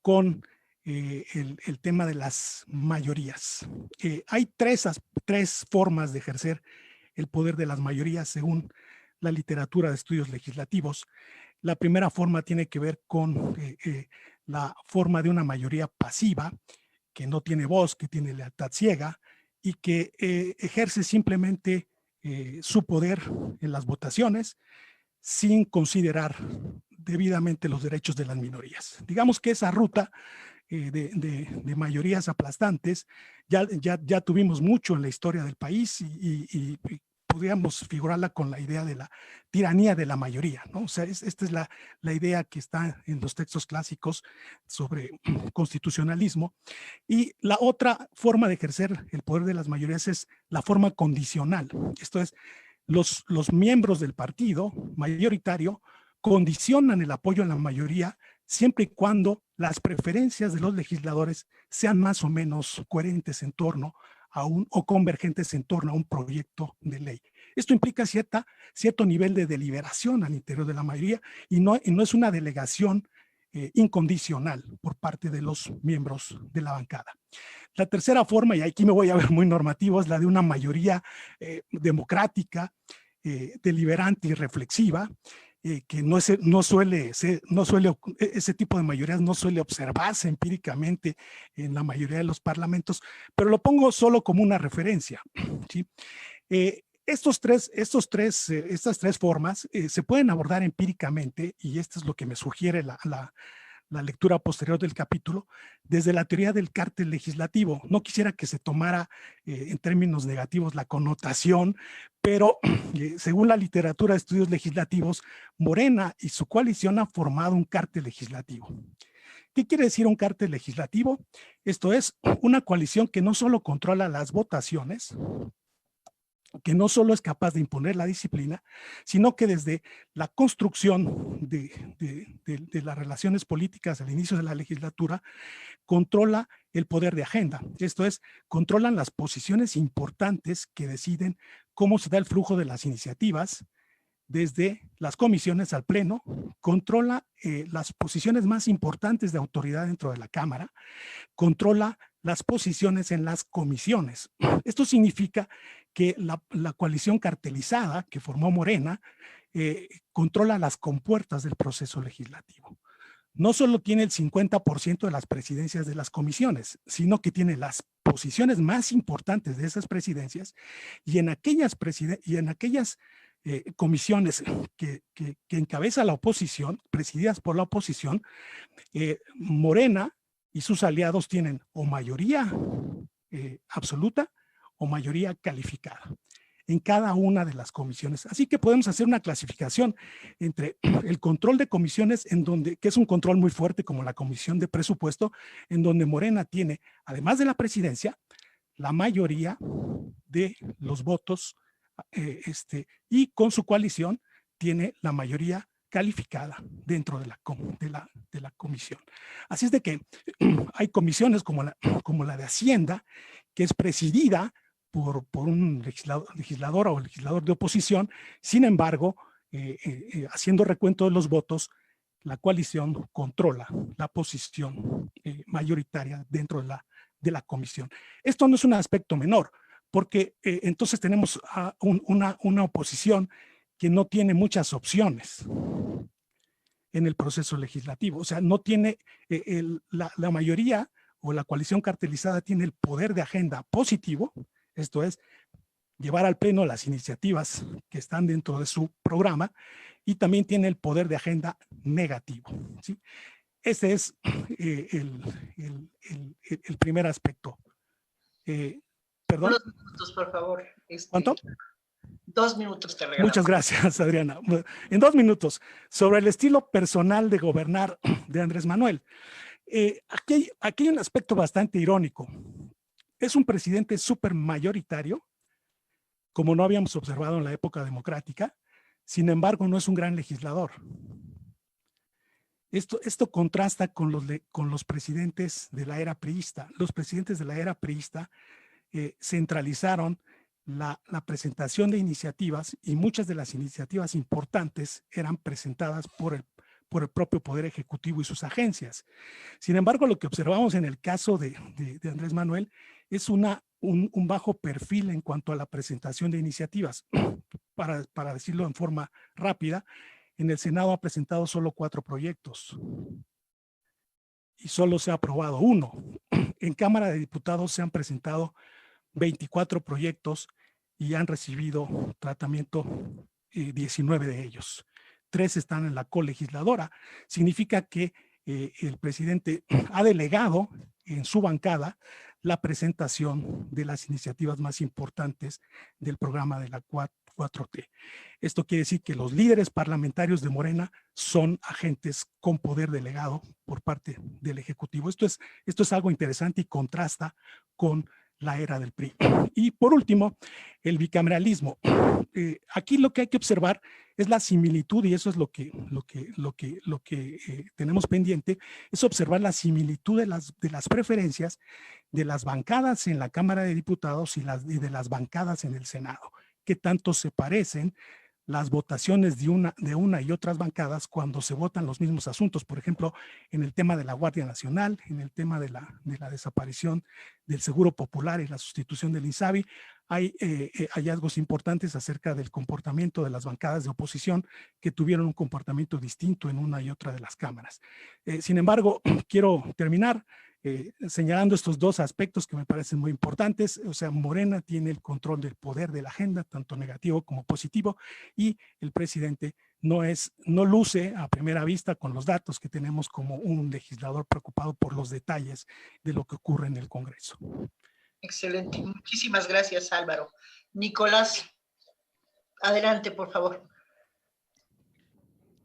con el tema de las mayorías. Hay tres formas de ejercer el poder de las mayorías según la literatura de estudios legislativos. La primera forma tiene que ver con la forma de una mayoría pasiva, que no tiene voz, que tiene lealtad ciega y que ejerce simplemente su poder en las votaciones sin considerar debidamente los derechos de las minorías. Digamos que esa ruta de mayorías aplastantes ya tuvimos mucho en la historia del país y podríamos figurarla con la idea de la tiranía de la mayoría, ¿no? O sea, esta es la idea que está en los textos clásicos sobre constitucionalismo. Y la otra forma de ejercer el poder de las mayorías es la forma condicional. Esto es, los miembros del partido mayoritario condicionan el apoyo a la mayoría siempre y cuando las preferencias de los legisladores sean más o menos coherentes en torno a o convergentes en torno a un proyecto de ley. Esto implica cierto nivel de deliberación al interior de la mayoría y no es una delegación incondicional por parte de los miembros de la bancada. La tercera forma, y aquí me voy a ver muy normativo, es la de una mayoría democrática, deliberante y reflexiva, que ese tipo de mayorías no suele observarse empíricamente en la mayoría de los parlamentos, pero lo pongo solo como una referencia, ¿sí? Estas tres formas se pueden abordar empíricamente, y esto es lo que me sugiere la lectura posterior del capítulo, desde la teoría del cártel legislativo. No quisiera que se tomara en términos negativos la connotación, pero según la literatura de estudios legislativos, Morena y su coalición han formado un cártel legislativo. ¿Qué quiere decir un cártel legislativo? Esto es una coalición que no solo controla las votaciones, que no solo es capaz de imponer la disciplina, sino que desde la construcción de las relaciones políticas al inicio de la legislatura, controla el poder de agenda. Esto es, controlan las posiciones importantes que deciden cómo se da el flujo de las iniciativas, desde las comisiones al pleno, controla las posiciones más importantes de autoridad dentro de la Cámara, controla las posiciones en las comisiones. Esto significa que la coalición cartelizada que formó Morena controla las compuertas del proceso legislativo. No solo tiene el 50% de las presidencias de las comisiones, sino que tiene las posiciones más importantes de esas presidencias y en aquellas comisiones que encabeza la oposición, presididas por la oposición, Morena y sus aliados tienen o mayoría absoluta o mayoría calificada en cada una de las comisiones. Así que podemos hacer una clasificación entre el control de comisiones, que es un control muy fuerte, como la Comisión de Presupuesto, en donde Morena tiene, además de la presidencia, la mayoría de los votos y con su coalición tiene la mayoría calificada dentro de la comisión. Así es de que hay comisiones como la de Hacienda, que es presidida por un legislador o legislador de oposición. Sin embargo, haciendo recuento de los votos, la coalición controla la posición mayoritaria dentro de la comisión. Esto no es un aspecto menor, porque entonces tenemos una oposición que no tiene muchas opciones en el proceso legislativo. O sea, no tiene la mayoría o la coalición cartelizada tiene el poder de agenda positivo, esto es, llevar al pleno las iniciativas que están dentro de su programa, y también tiene el poder de agenda negativo, ¿sí? Ese es el primer aspecto. ¿Perdón? Unos minutos, por favor. ¿Cuánto? 2 minutos te regalamos. Muchas gracias, Adriana. En 2 minutos, sobre el estilo personal de gobernar de Andrés Manuel. Aquí hay un aspecto bastante irónico. Es un presidente súper mayoritario, como no habíamos observado en la época democrática. Sin embargo, no es un gran legislador. Esto contrasta con los presidentes de la era priista. Los presidentes de la era priista centralizaron la presentación de iniciativas, y muchas de las iniciativas importantes eran presentadas por el propio Poder Ejecutivo y sus agencias. Sin embargo, lo que observamos en el caso de Andrés Manuel es un bajo perfil en cuanto a la presentación de iniciativas. Para decirlo en forma rápida, en el Senado ha presentado solo 4 proyectos y solo se ha aprobado 1. En Cámara de Diputados se han presentado 24 proyectos y han recibido tratamiento 19 de ellos. 3 están en la colegisladora. Significa que el presidente ha delegado en su bancada la presentación de las iniciativas más importantes del programa de la 4T. Esto quiere decir que los líderes parlamentarios de Morena son agentes con poder delegado por parte del Ejecutivo. Esto es algo interesante y contrasta con la era del PRI. Y por último, el bicameralismo. Aquí lo que hay que observar es la similitud, y eso es lo que tenemos pendiente, es observar la similitud de las preferencias de las bancadas en la Cámara de Diputados y de las bancadas en el Senado. ¿Qué tanto se parecen las votaciones de una y otras bancadas cuando se votan los mismos asuntos? Por ejemplo, en el tema de la Guardia Nacional, en el tema de la desaparición del Seguro Popular y la sustitución del INSABI, hay hallazgos importantes acerca del comportamiento de las bancadas de oposición, que tuvieron un comportamiento distinto en una y otra de las cámaras. Sin embargo, quiero terminar señalando estos 2 aspectos que me parecen muy importantes. O sea, Morena tiene el control del poder de la agenda, tanto negativo como positivo, y el presidente no luce a primera vista, con los datos que tenemos, como un legislador preocupado por los detalles de lo que ocurre en el Congreso. Excelente. Muchísimas gracias, Álvaro. Nicolás, adelante, por favor.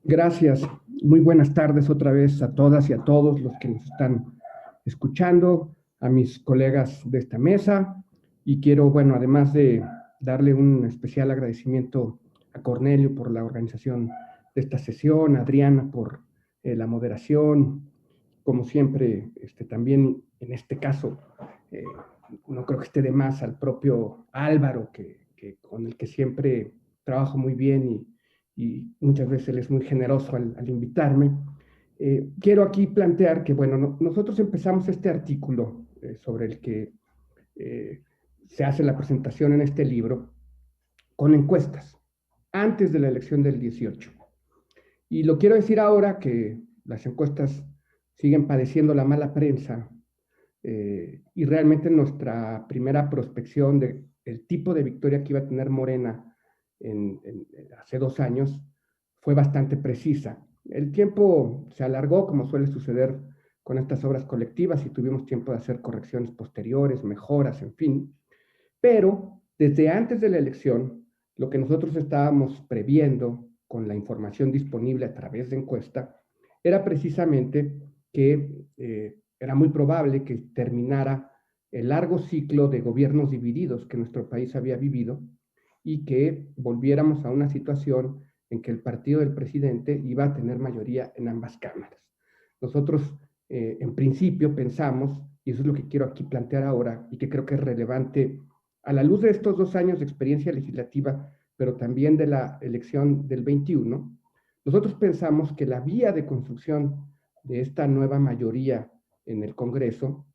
Gracias. Muy buenas tardes otra vez a todas y a todos los que nos están escuchando, a mis colegas de esta mesa, y quiero, bueno, además de darle un especial agradecimiento a Cornelio por la organización de esta sesión, a Adriana por la moderación, como siempre, también en este caso, no creo que esté de más al propio Álvaro, con el que siempre trabajo muy bien y muchas veces él es muy generoso al invitarme. Quiero aquí plantear que, bueno, nosotros empezamos este artículo sobre el que se hace la presentación en este libro con encuestas, antes de la elección del 18. Y lo quiero decir ahora que las encuestas siguen padeciendo la mala prensa, y realmente nuestra primera prospección del tipo de victoria que iba a tener Morena hace 2 años fue bastante precisa. El tiempo se alargó, como suele suceder con estas obras colectivas, y tuvimos tiempo de hacer correcciones posteriores, mejoras, en fin. Pero desde antes de la elección, lo que nosotros estábamos previendo con la información disponible a través de encuesta era precisamente que era muy probable que terminara el largo ciclo de gobiernos divididos que nuestro país había vivido, y que volviéramos a una situación en que el partido del presidente iba a tener mayoría en ambas cámaras. Nosotros, en principio, pensamos, y eso es lo que quiero aquí plantear ahora, y que creo que es relevante a la luz de estos 2 años de experiencia legislativa, pero también de la elección del 21, nosotros pensamos que la vía de construcción de esta nueva mayoría en el Congreso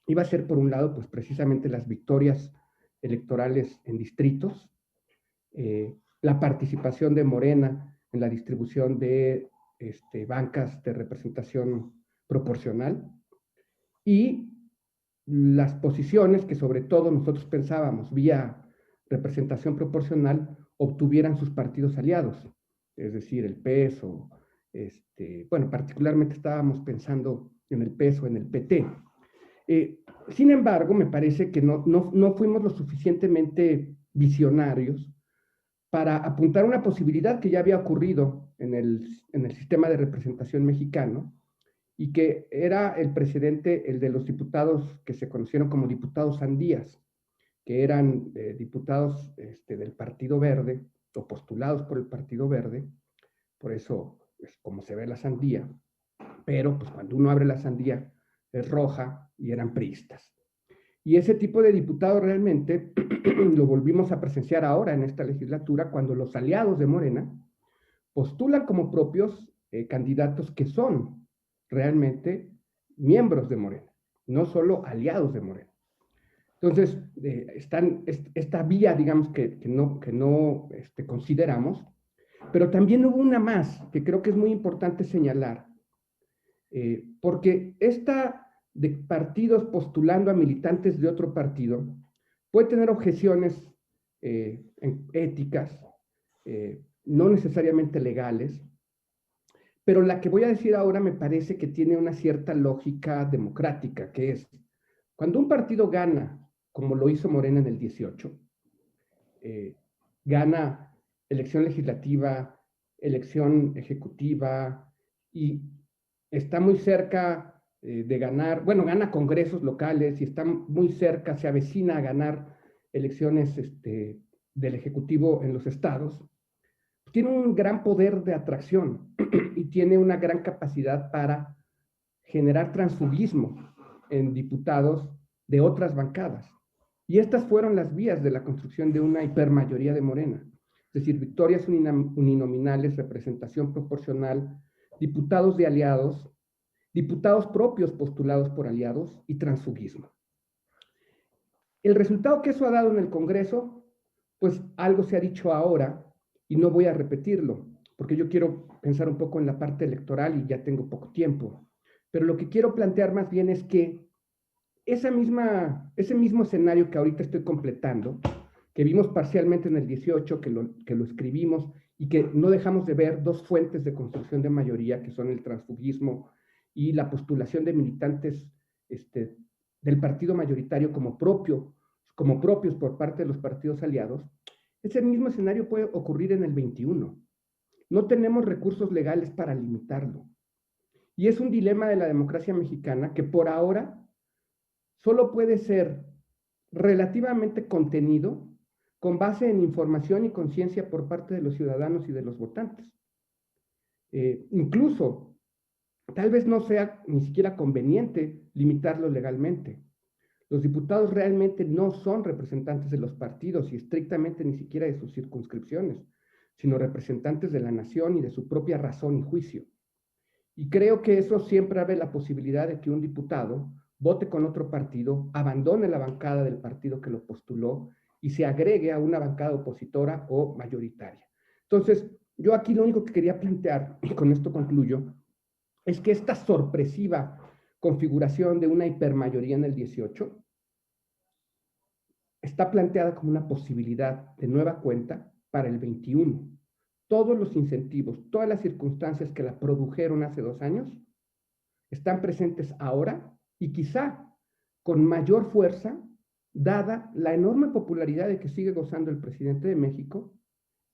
iba a ser, por un lado, pues precisamente las victorias electorales en distritos, la participación de Morena en la distribución de bancas de representación proporcional y las posiciones que sobre todo nosotros pensábamos vía representación proporcional obtuvieran sus partidos aliados, es decir, el PES o, bueno, particularmente estábamos pensando en el PES o en el PT. Sin embargo, me parece que no fuimos lo suficientemente visionarios para apuntar una posibilidad que ya había ocurrido en el sistema de representación mexicano y que era el precedente, el de los diputados que se conocieron como diputados sandías, que eran diputados del Partido Verde o postulados por el Partido Verde, por eso es como se ve la sandía, pero pues cuando uno abre la sandía es roja y eran priistas. Y ese tipo de diputados realmente lo volvimos a presenciar ahora en esta legislatura cuando los aliados de Morena postulan como propios candidatos que son realmente miembros de Morena, no solo aliados de Morena. Entonces, esta vía, digamos, que no consideramos, pero también hubo una más que creo que es muy importante señalar, porque esta de partidos postulando a militantes de otro partido puede tener objeciones éticas, no necesariamente legales, pero la que voy a decir ahora me parece que tiene una cierta lógica democrática, que es, cuando un partido gana, como lo hizo Morena en el 18, gana elección legislativa, elección ejecutiva, y está muy cerca de ganar, bueno, gana congresos locales y está muy cerca, se avecina a ganar elecciones del Ejecutivo en los estados, tiene un gran poder de atracción y tiene una gran capacidad para generar transfugismo en diputados de otras bancadas. Y estas fueron las vías de la construcción de una hipermayoría de Morena. Es decir, victorias uninominales, representación proporcional, diputados de aliados, diputados propios postulados por aliados y transfugismo. El resultado que eso ha dado en el Congreso, pues algo se ha dicho ahora y no voy a repetirlo, porque yo quiero pensar un poco en la parte electoral y ya tengo poco tiempo. Pero lo que quiero plantear más bien es que ese mismo escenario que ahorita estoy completando, que vimos parcialmente en el 18, que lo escribimos y que no dejamos de ver dos fuentes de construcción de mayoría, que son el transfugismo y la postulación de militantes del partido mayoritario como propios por parte de los partidos aliados, ese mismo escenario puede ocurrir en el 21. No tenemos recursos legales para limitarlo. Y es un dilema de la democracia mexicana que por ahora solo puede ser relativamente contenido con base en información y conciencia por parte de los ciudadanos y de los votantes. Incluso, tal vez no sea ni siquiera conveniente limitarlo legalmente. Los diputados realmente no son representantes de los partidos y estrictamente ni siquiera de sus circunscripciones, sino representantes de la nación y de su propia razón y juicio. Y creo que eso siempre abre la posibilidad de que un diputado vote con otro partido, abandone la bancada del partido que lo postuló y se agregue a una bancada opositora o mayoritaria. Entonces, yo aquí lo único que quería plantear, y con esto concluyo, es que esta sorpresiva configuración de una hipermayoría en el 18 está planteada como una posibilidad de nueva cuenta para el 21. Todos los incentivos, todas las circunstancias que la produjeron hace 2 años están presentes ahora y quizá con mayor fuerza, dada la enorme popularidad de que sigue gozando el presidente de México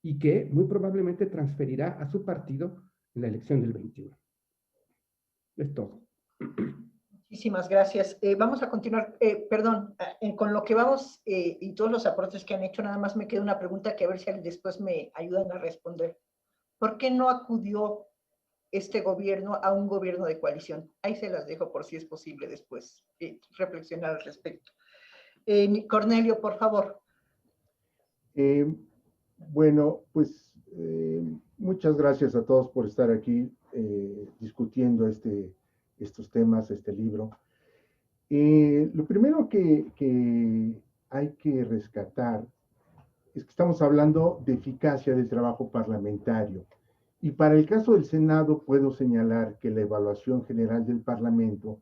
y que muy probablemente transferirá a su partido en la elección del 21. Es todo. Muchísimas gracias. Vamos a continuar, con lo que vamos y todos los aportes que han hecho, nada más me queda una pregunta que a ver si después me ayudan a responder. ¿Por qué no acudió este gobierno a un gobierno de coalición? Ahí se las dejo por si es posible después reflexionar al respecto. Cornelio, por favor. Bueno, pues Muchas gracias a todos por estar aquí discutiendo estos temas, este libro. Lo primero que hay que rescatar es que estamos hablando de eficacia del trabajo parlamentario. Y para el caso del Senado puedo señalar que la evaluación general del Parlamento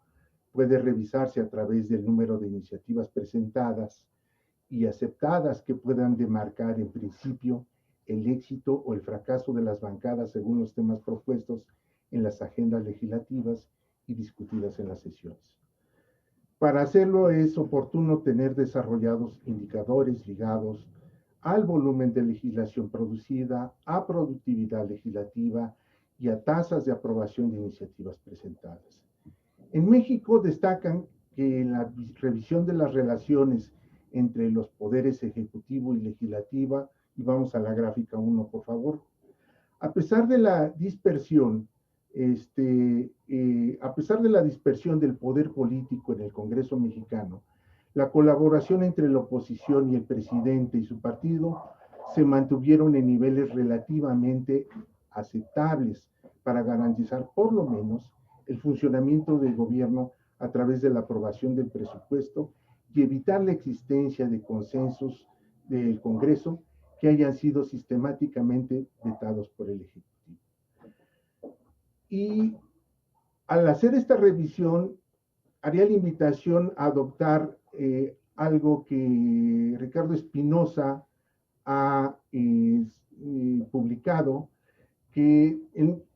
puede revisarse a través del número de iniciativas presentadas y aceptadas que puedan demarcar en principio el éxito o el fracaso de las bancadas según los temas propuestos en las agendas legislativas y discutidas en las sesiones. Para hacerlo es oportuno tener desarrollados indicadores ligados al volumen de legislación producida, a productividad legislativa y a tasas de aprobación de iniciativas presentadas. En México destacan que en la revisión de las relaciones entre los poderes ejecutivo y legislativa, y vamos a la gráfica 1, por favor, a pesar de la dispersión, del poder político en el Congreso mexicano, la colaboración entre la oposición y el presidente y su partido se mantuvieron en niveles relativamente aceptables para garantizar por lo menos el funcionamiento del gobierno a través de la aprobación del presupuesto y evitar la existencia de consensos del Congreso que hayan sido sistemáticamente vetados por el Ejecutivo. Y al hacer esta revisión, haría la invitación a adoptar algo que Ricardo Espinosa ha publicado, que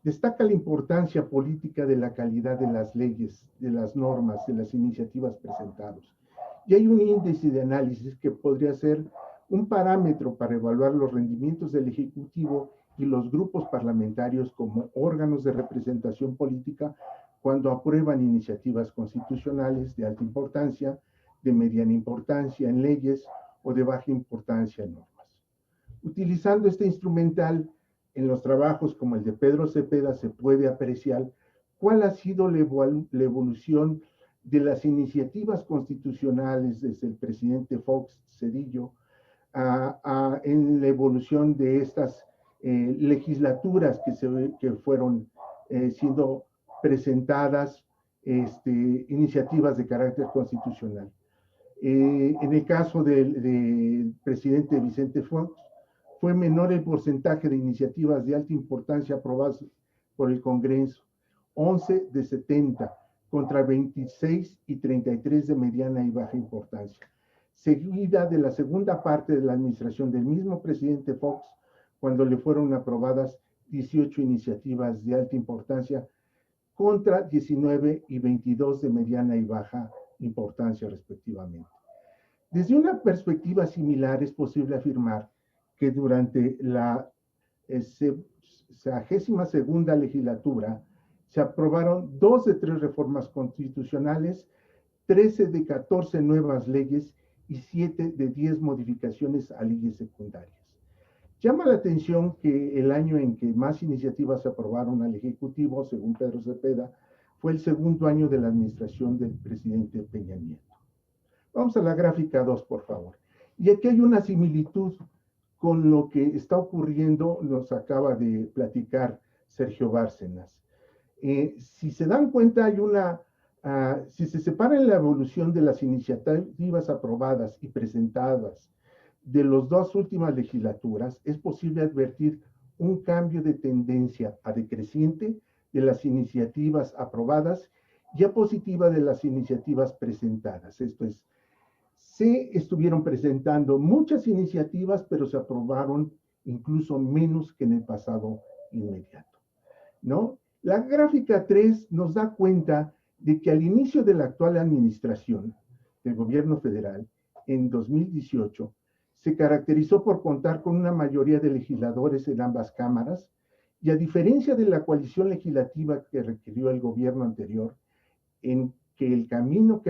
destaca la importancia política de la calidad de las leyes, de las normas, de las iniciativas presentadas. Y hay un índice de análisis que podría ser un parámetro para evaluar los rendimientos del Ejecutivo y los grupos parlamentarios como órganos de representación política cuando aprueban iniciativas constitucionales de alta importancia, de mediana importancia en leyes o de baja importancia en normas. Utilizando este instrumental, en los trabajos como el de Pedro Cepeda se puede apreciar cuál ha sido la evolución de las iniciativas constitucionales desde el presidente Fox Cedillo en la evolución de estas legislaturas que fueron siendo presentadas, iniciativas de carácter constitucional. En el caso del presidente Vicente Fox, fue menor el porcentaje de iniciativas de alta importancia aprobadas por el Congreso, 11 de 70, contra 26 y 33 de mediana y baja importancia, seguida de la segunda parte de la administración del mismo presidente Fox, cuando le fueron aprobadas 18 iniciativas de alta importancia contra 19 y 22 de mediana y baja importancia respectivamente. Desde una perspectiva similar es posible afirmar que durante la 62ª legislatura se aprobaron 2 de 3 reformas constitucionales, 13 de 14 nuevas leyes y 7 de 10 modificaciones a leyes secundarias. Llama la atención que el año en que más iniciativas se aprobaron al Ejecutivo, según Pedro Cepeda, fue el segundo año de la administración del presidente Peña Nieto. Vamos a la gráfica 2, por favor. Y aquí hay una similitud con lo que está ocurriendo, nos acaba de platicar Sergio Bárcenas. Si se dan cuenta, hay si se separa en la evolución de las iniciativas aprobadas y presentadas de las 2 últimas legislaturas, es posible advertir un cambio de tendencia a decreciente de las iniciativas aprobadas y a positiva de las iniciativas presentadas. Esto es, se estuvieron presentando muchas iniciativas, pero se aprobaron incluso menos que en el pasado inmediato, ¿no? La gráfica 3 nos da cuenta de que al inicio de la actual administración del gobierno federal, en 2018, se caracterizó por contar con una mayoría de legisladores en ambas cámaras y a diferencia de la coalición legislativa que requirió el gobierno anterior, en que el camino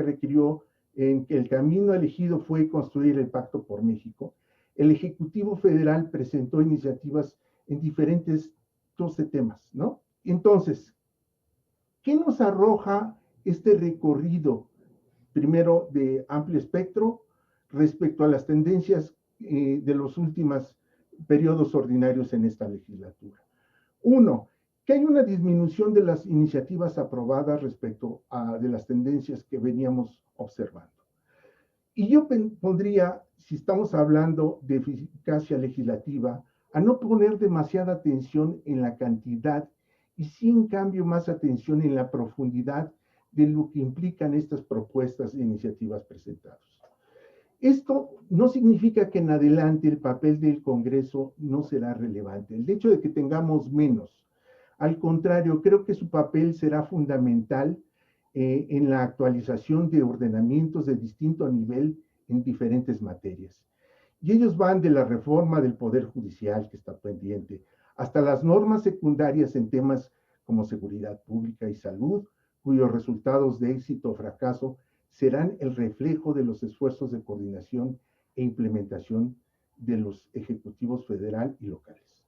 elegido fue construir el Pacto por México, el Ejecutivo Federal presentó iniciativas en diferentes 12 temas, ¿no? Entonces, ¿qué nos arroja este recorrido, primero de amplio espectro, respecto a las tendencias de los últimos periodos ordinarios en esta legislatura? Uno, que hay una disminución de las iniciativas aprobadas respecto de las tendencias que veníamos observando. Y yo pondría, si estamos hablando de eficacia legislativa, a no poner demasiada atención en la cantidad y sí, en cambio, más atención en la profundidad de lo que implican estas propuestas e iniciativas presentadas. Esto no significa que en adelante el papel del Congreso no será relevante. El hecho de que tengamos menos, al contrario, creo que su papel será fundamental en la actualización de ordenamientos de distinto nivel en diferentes materias. Y ellos van de la reforma del Poder Judicial, que está pendiente, hasta las normas secundarias en temas como seguridad pública y salud, cuyos resultados de éxito o fracaso serán el reflejo de los esfuerzos de coordinación e implementación de los ejecutivos federal y locales.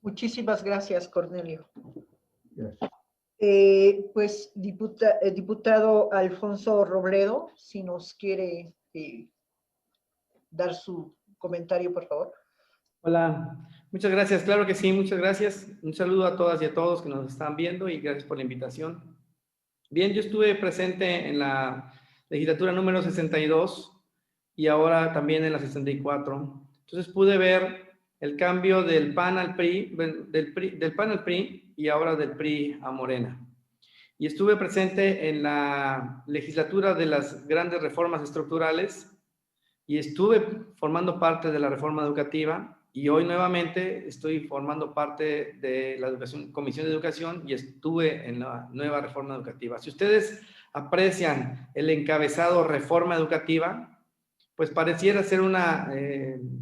Muchísimas gracias, Cornelio. Gracias. Pues, diputado Alfonso Robledo, si nos quiere dar su comentario, por favor. Hola, muchas gracias. Claro que sí, muchas gracias. Un saludo a todas y a todos que nos están viendo y gracias por la invitación. Bien, yo estuve presente en la legislatura número 62 y ahora también en la 64. Entonces pude ver el cambio del PAN al PRI, del PAN al PRI y ahora del PRI a Morena. Y estuve presente en la legislatura de las grandes reformas estructurales y estuve formando parte de la reforma educativa y hoy nuevamente estoy formando parte de la Comisión de Educación y estuve en la nueva reforma educativa. Si ustedes aprecian el encabezado reforma educativa, pues pareciera ser una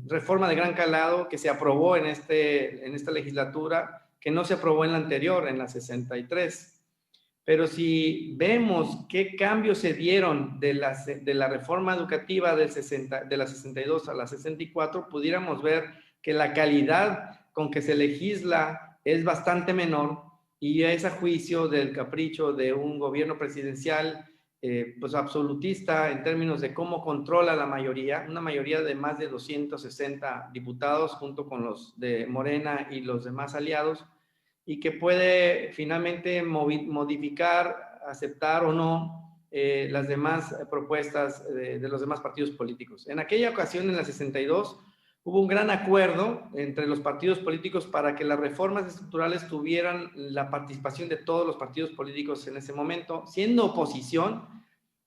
reforma de gran calado que se aprobó en esta legislatura, que no se aprobó en la anterior, en la 63. Pero si vemos qué cambios se dieron de la reforma educativa de la 62 a la 64, pudiéramos ver que la calidad con que se legisla es bastante menor y es a juicio del capricho de un gobierno presidencial pues absolutista en términos de cómo controla la mayoría, una mayoría de más de 260 diputados junto con los de Morena y los demás aliados, y que puede finalmente modificar, aceptar o no las demás propuestas de los demás partidos políticos. En aquella ocasión, en la 62, hubo un gran acuerdo entre los partidos políticos para que las reformas estructurales tuvieran la participación de todos los partidos políticos en ese momento. Siendo oposición,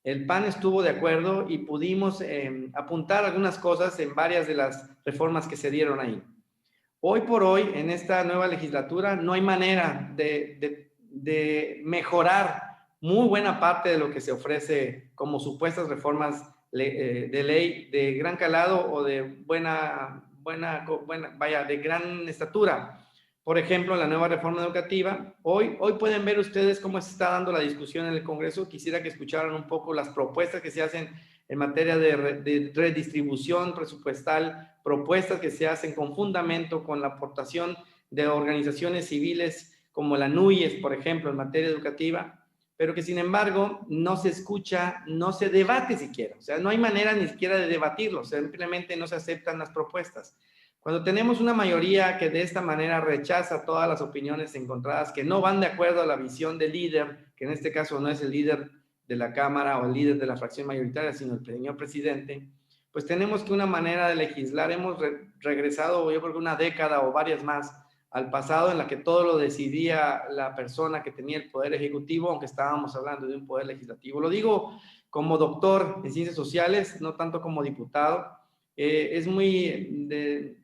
el PAN estuvo de acuerdo y pudimos apuntar algunas cosas en varias de las reformas que se dieron ahí. Hoy por hoy, en esta nueva legislatura, no hay manera de mejorar muy buena parte de lo que se ofrece como supuestas reformas de ley de gran calado o de de gran estatura. Por ejemplo, la nueva reforma educativa. Hoy pueden ver ustedes cómo se está dando la discusión en el Congreso. Quisiera que escucharan un poco las propuestas que se hacen en materia de redistribución presupuestal, propuestas que se hacen con fundamento, con la aportación de organizaciones civiles como la NUYES, por ejemplo, en materia educativa, pero que sin embargo no se escucha, no se debate siquiera. O sea, no hay manera ni siquiera de debatirlo, simplemente no se aceptan las propuestas. Cuando tenemos una mayoría que de esta manera rechaza todas las opiniones encontradas, que no van de acuerdo a la visión del líder, que en este caso no es el líder de la Cámara o el líder de la fracción mayoritaria, sino el señor presidente, pues tenemos que una manera de legislar, hemos regresado yo creo que una década o varias más al pasado en la que todo lo decidía la persona que tenía el poder ejecutivo, aunque estábamos hablando de un poder legislativo. Lo digo como doctor en ciencias sociales, no tanto como diputado. Es muy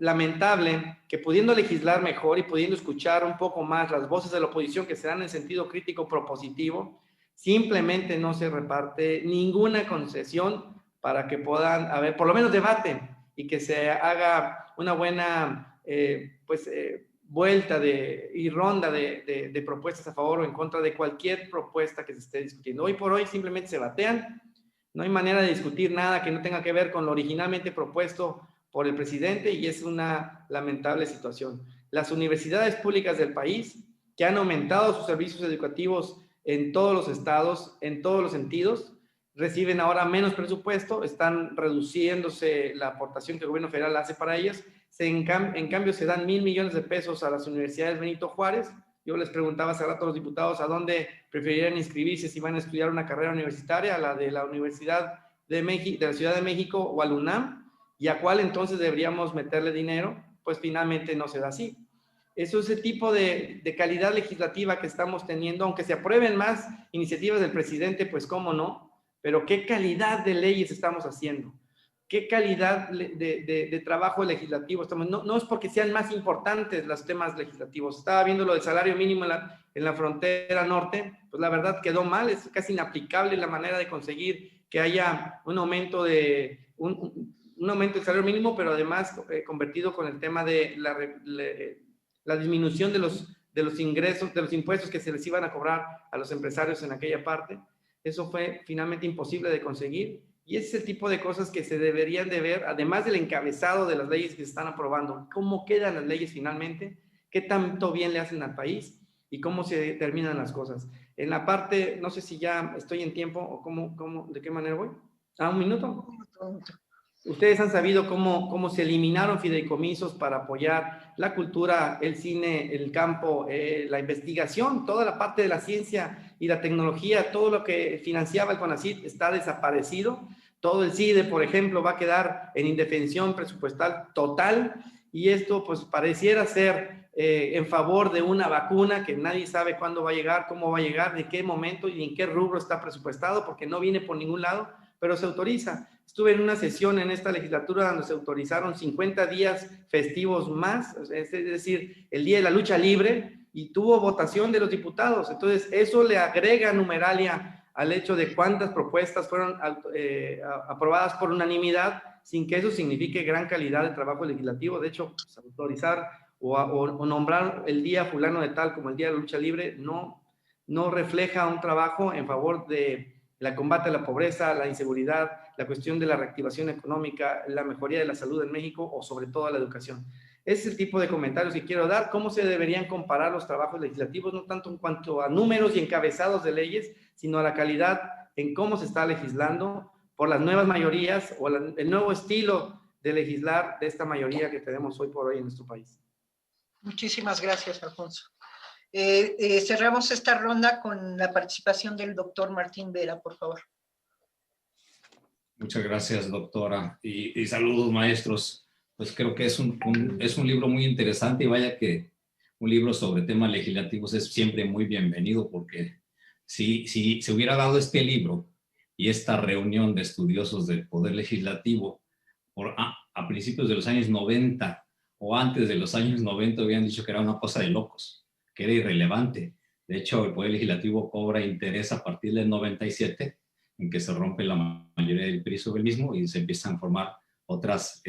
lamentable que pudiendo legislar mejor y pudiendo escuchar un poco más las voces de la oposición que se dan en sentido crítico propositivo, simplemente no se reparte ninguna concesión para que puedan haber por lo menos debate y que se haga una buena vuelta y ronda de propuestas a favor o en contra de cualquier propuesta que se esté discutiendo. Hoy por hoy simplemente se batean, no hay manera de discutir nada que no tenga que ver con lo originalmente propuesto por el presidente y es una lamentable situación. Las universidades públicas del país, que han aumentado sus servicios educativos en todos los estados, en todos los sentidos, reciben ahora menos presupuesto, están reduciéndose la aportación que el gobierno federal hace para ellas. En cambio, se dan 1,000 millones de pesos a las universidades Benito Juárez. Yo les preguntaba hace rato a los diputados a dónde preferirían inscribirse si van a estudiar una carrera universitaria, a la de la Universidad de la Ciudad de México o al UNAM, y a cuál entonces deberíamos meterle dinero. Pues finalmente no se da así. Eso es el tipo de calidad legislativa que estamos teniendo, aunque se aprueben más iniciativas del presidente, pues cómo no, pero qué calidad de leyes estamos haciendo, qué calidad de trabajo legislativo estamos. No es porque sean más importantes los temas legislativos. Estaba viendo lo del salario mínimo en la frontera norte, pues la verdad quedó mal, es casi inaplicable la manera de conseguir que haya un aumento un aumento del salario mínimo, pero además convertido con el tema de la disminución de los ingresos, de los impuestos que se les iban a cobrar a los empresarios en aquella parte. Eso fue finalmente imposible de conseguir, y ese es el tipo de cosas que se deberían de ver, además del encabezado de las leyes que se están aprobando, cómo quedan las leyes finalmente, qué tanto bien le hacen al país y cómo se terminan las cosas. En la parte, no sé si ya estoy en tiempo o de qué manera voy. ¿Un minuto? Ustedes han sabido cómo se eliminaron fideicomisos para apoyar la cultura, el cine, el campo, la investigación, toda la parte de la ciencia y la tecnología, todo lo que financiaba el CONACYT está desaparecido. Todo el CIDE, por ejemplo, va a quedar en indefensión presupuestal total, y esto pues pareciera ser en favor de una vacuna que nadie sabe cuándo va a llegar, cómo va a llegar, de qué momento y en qué rubro está presupuestado, porque no viene por ningún lado, pero se autoriza. Estuve en una sesión en esta legislatura donde se autorizaron 50 días festivos más, es decir, el Día de la Lucha Libre, y tuvo votación de los diputados. Entonces, eso le agrega numeralia al hecho de cuántas propuestas fueron aprobadas por unanimidad, sin que eso signifique gran calidad de trabajo legislativo. De hecho, pues, autorizar o nombrar el día fulano de tal como el Día de la Lucha Libre no refleja un trabajo en favor de la combate a la pobreza, la inseguridad, la cuestión de la reactivación económica, la mejoría de la salud en México o sobre todo la educación. Ese es el tipo de comentarios que quiero dar. ¿Cómo se deberían comparar los trabajos legislativos? No tanto en cuanto a números y encabezados de leyes, sino a la calidad en cómo se está legislando por las nuevas mayorías o el nuevo estilo de legislar de esta mayoría que tenemos hoy por hoy en nuestro país. Muchísimas gracias, Alfonso. Cerramos esta ronda con la participación del doctor Martín Vera, por favor. Muchas gracias, doctora. Y saludos, maestros. Pues creo que es un libro muy interesante, y vaya que un libro sobre temas legislativos es siempre muy bienvenido, porque si se hubiera dado este libro y esta reunión de estudiosos del Poder Legislativo a principios de los años 90 o antes de los años 90, habían dicho que era una cosa de locos, que era irrelevante. De hecho, el Poder Legislativo cobra interés a partir del 97, en que se rompe la mayoría del PRI sobre el mismo y se empiezan a formar otras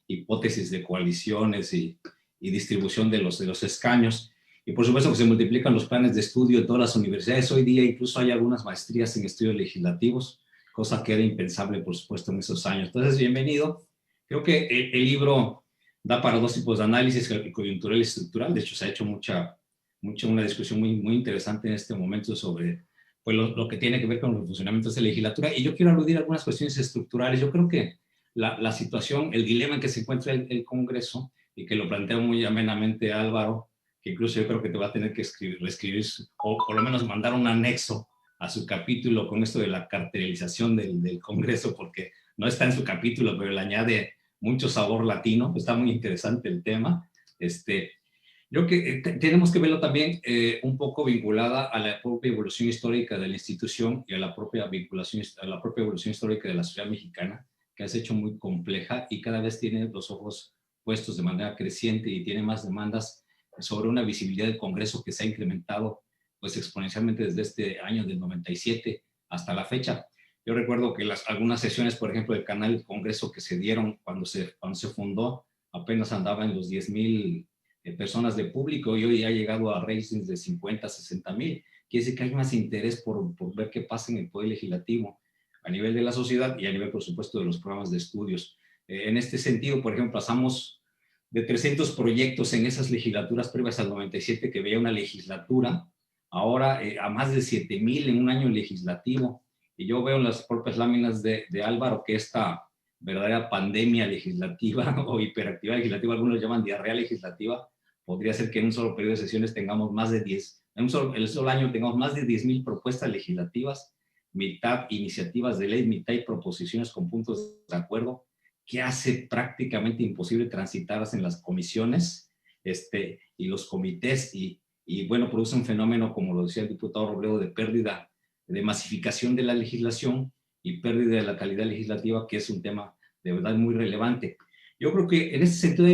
hipótesis de coaliciones y distribución de los escaños. Y por supuesto que se multiplican los planes de estudio en todas las universidades. Hoy día incluso hay algunas maestrías en estudios legislativos, cosa que era impensable, por supuesto, en esos años. Entonces, bienvenido. Creo que el libro da para dos tipos de análisis, el coyuntural y estructural. De hecho, se ha hecho una discusión muy interesante en este momento sobre pues, lo que tiene que ver con los funcionamientos de la legislatura. Y yo quiero aludir a algunas cuestiones estructurales. Yo creo que la situación, el dilema en que se encuentra el Congreso, y que lo plantea muy amenamente Álvaro, que incluso yo creo que te va a tener que reescribir, o por lo menos mandar un anexo a su capítulo con esto de la cartelización del Congreso, porque no está en su capítulo, pero le añade mucho sabor latino. Está muy interesante el tema. Yo que tenemos que verlo también un poco vinculada a la propia evolución histórica de la institución y a la propia evolución histórica de la sociedad mexicana, que has hecho muy compleja y cada vez tiene los ojos puestos de manera creciente y tiene más demandas sobre una visibilidad del Congreso que se ha incrementado pues exponencialmente desde este año del 97 hasta la fecha. Yo recuerdo que algunas sesiones, por ejemplo, del canal del Congreso que se dieron cuando se fundó, apenas andaba en los 10,000 personas de público, y hoy ha llegado a ratings de 50, 60,000. Quiere decir que hay más interés por ver qué pasa en el Poder Legislativo a nivel de la sociedad y a nivel, por supuesto, de los programas de estudios. En este sentido, por ejemplo, pasamos de 300 proyectos en esas legislaturas previas al 97 que veía una legislatura, ahora a más de 7,000 en un año legislativo. y yo veo en las propias láminas de Álvaro que esta verdadera pandemia legislativa o hiperactividad legislativa, algunos llaman diarrea legislativa, podría ser que en un solo periodo de sesiones tengamos más de 10, en el solo año tengamos más de 10,000 propuestas legislativas, mitad iniciativas de ley, mitad y proposiciones con puntos de acuerdo, que hace prácticamente imposible transitarlas en las comisiones y los comités, y bueno, produce un fenómeno, como lo decía el diputado Robledo, de pérdida, de masificación de la legislación y pérdida de la calidad legislativa, que es un tema de verdad muy relevante. Yo creo que en ese sentido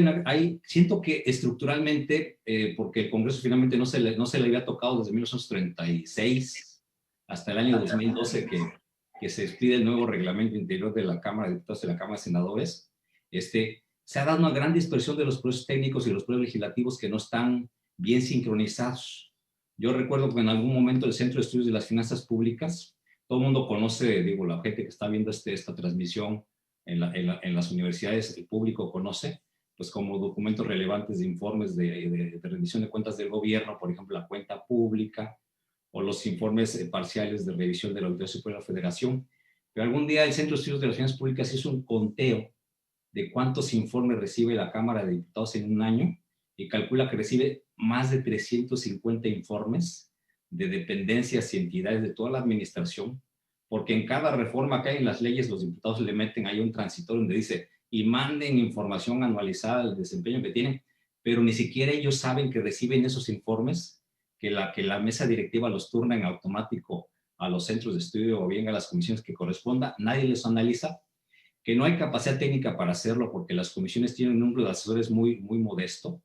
siento que estructuralmente, porque el Congreso finalmente no se le había tocado desde 1936 hasta el año 2012 que se expide el nuevo reglamento interior de la Cámara de Diputados y la Cámara de Senadores, se ha dado una gran dispersión de los procesos técnicos y los procesos legislativos que no están bien sincronizados. Yo recuerdo que en algún momento el Centro de Estudios de las Finanzas Públicas, todo el mundo conoce, digo, la gente que está viendo esta transmisión en las universidades, el público conoce, pues como documentos relevantes de informes de rendición de cuentas del gobierno, por ejemplo, la cuenta pública, o los informes parciales de revisión de la Auditoría Superior de la Federación. Pero algún día el Centro de Estudios de las Finanzas Públicas hizo un conteo de cuántos informes recibe la Cámara de Diputados en un año y calcula que recibe más de 350 informes de dependencias y entidades de toda la administración, porque en cada reforma que hay en las leyes los diputados le meten ahí un transitorio donde dice y manden información anualizada del desempeño que tienen, pero ni siquiera ellos saben que reciben esos informes, que la mesa directiva los turna en automático a los centros de estudio o bien a las comisiones que corresponda, nadie les analiza, que no hay capacidad técnica para hacerlo porque las comisiones tienen un número de asesores muy, muy modesto,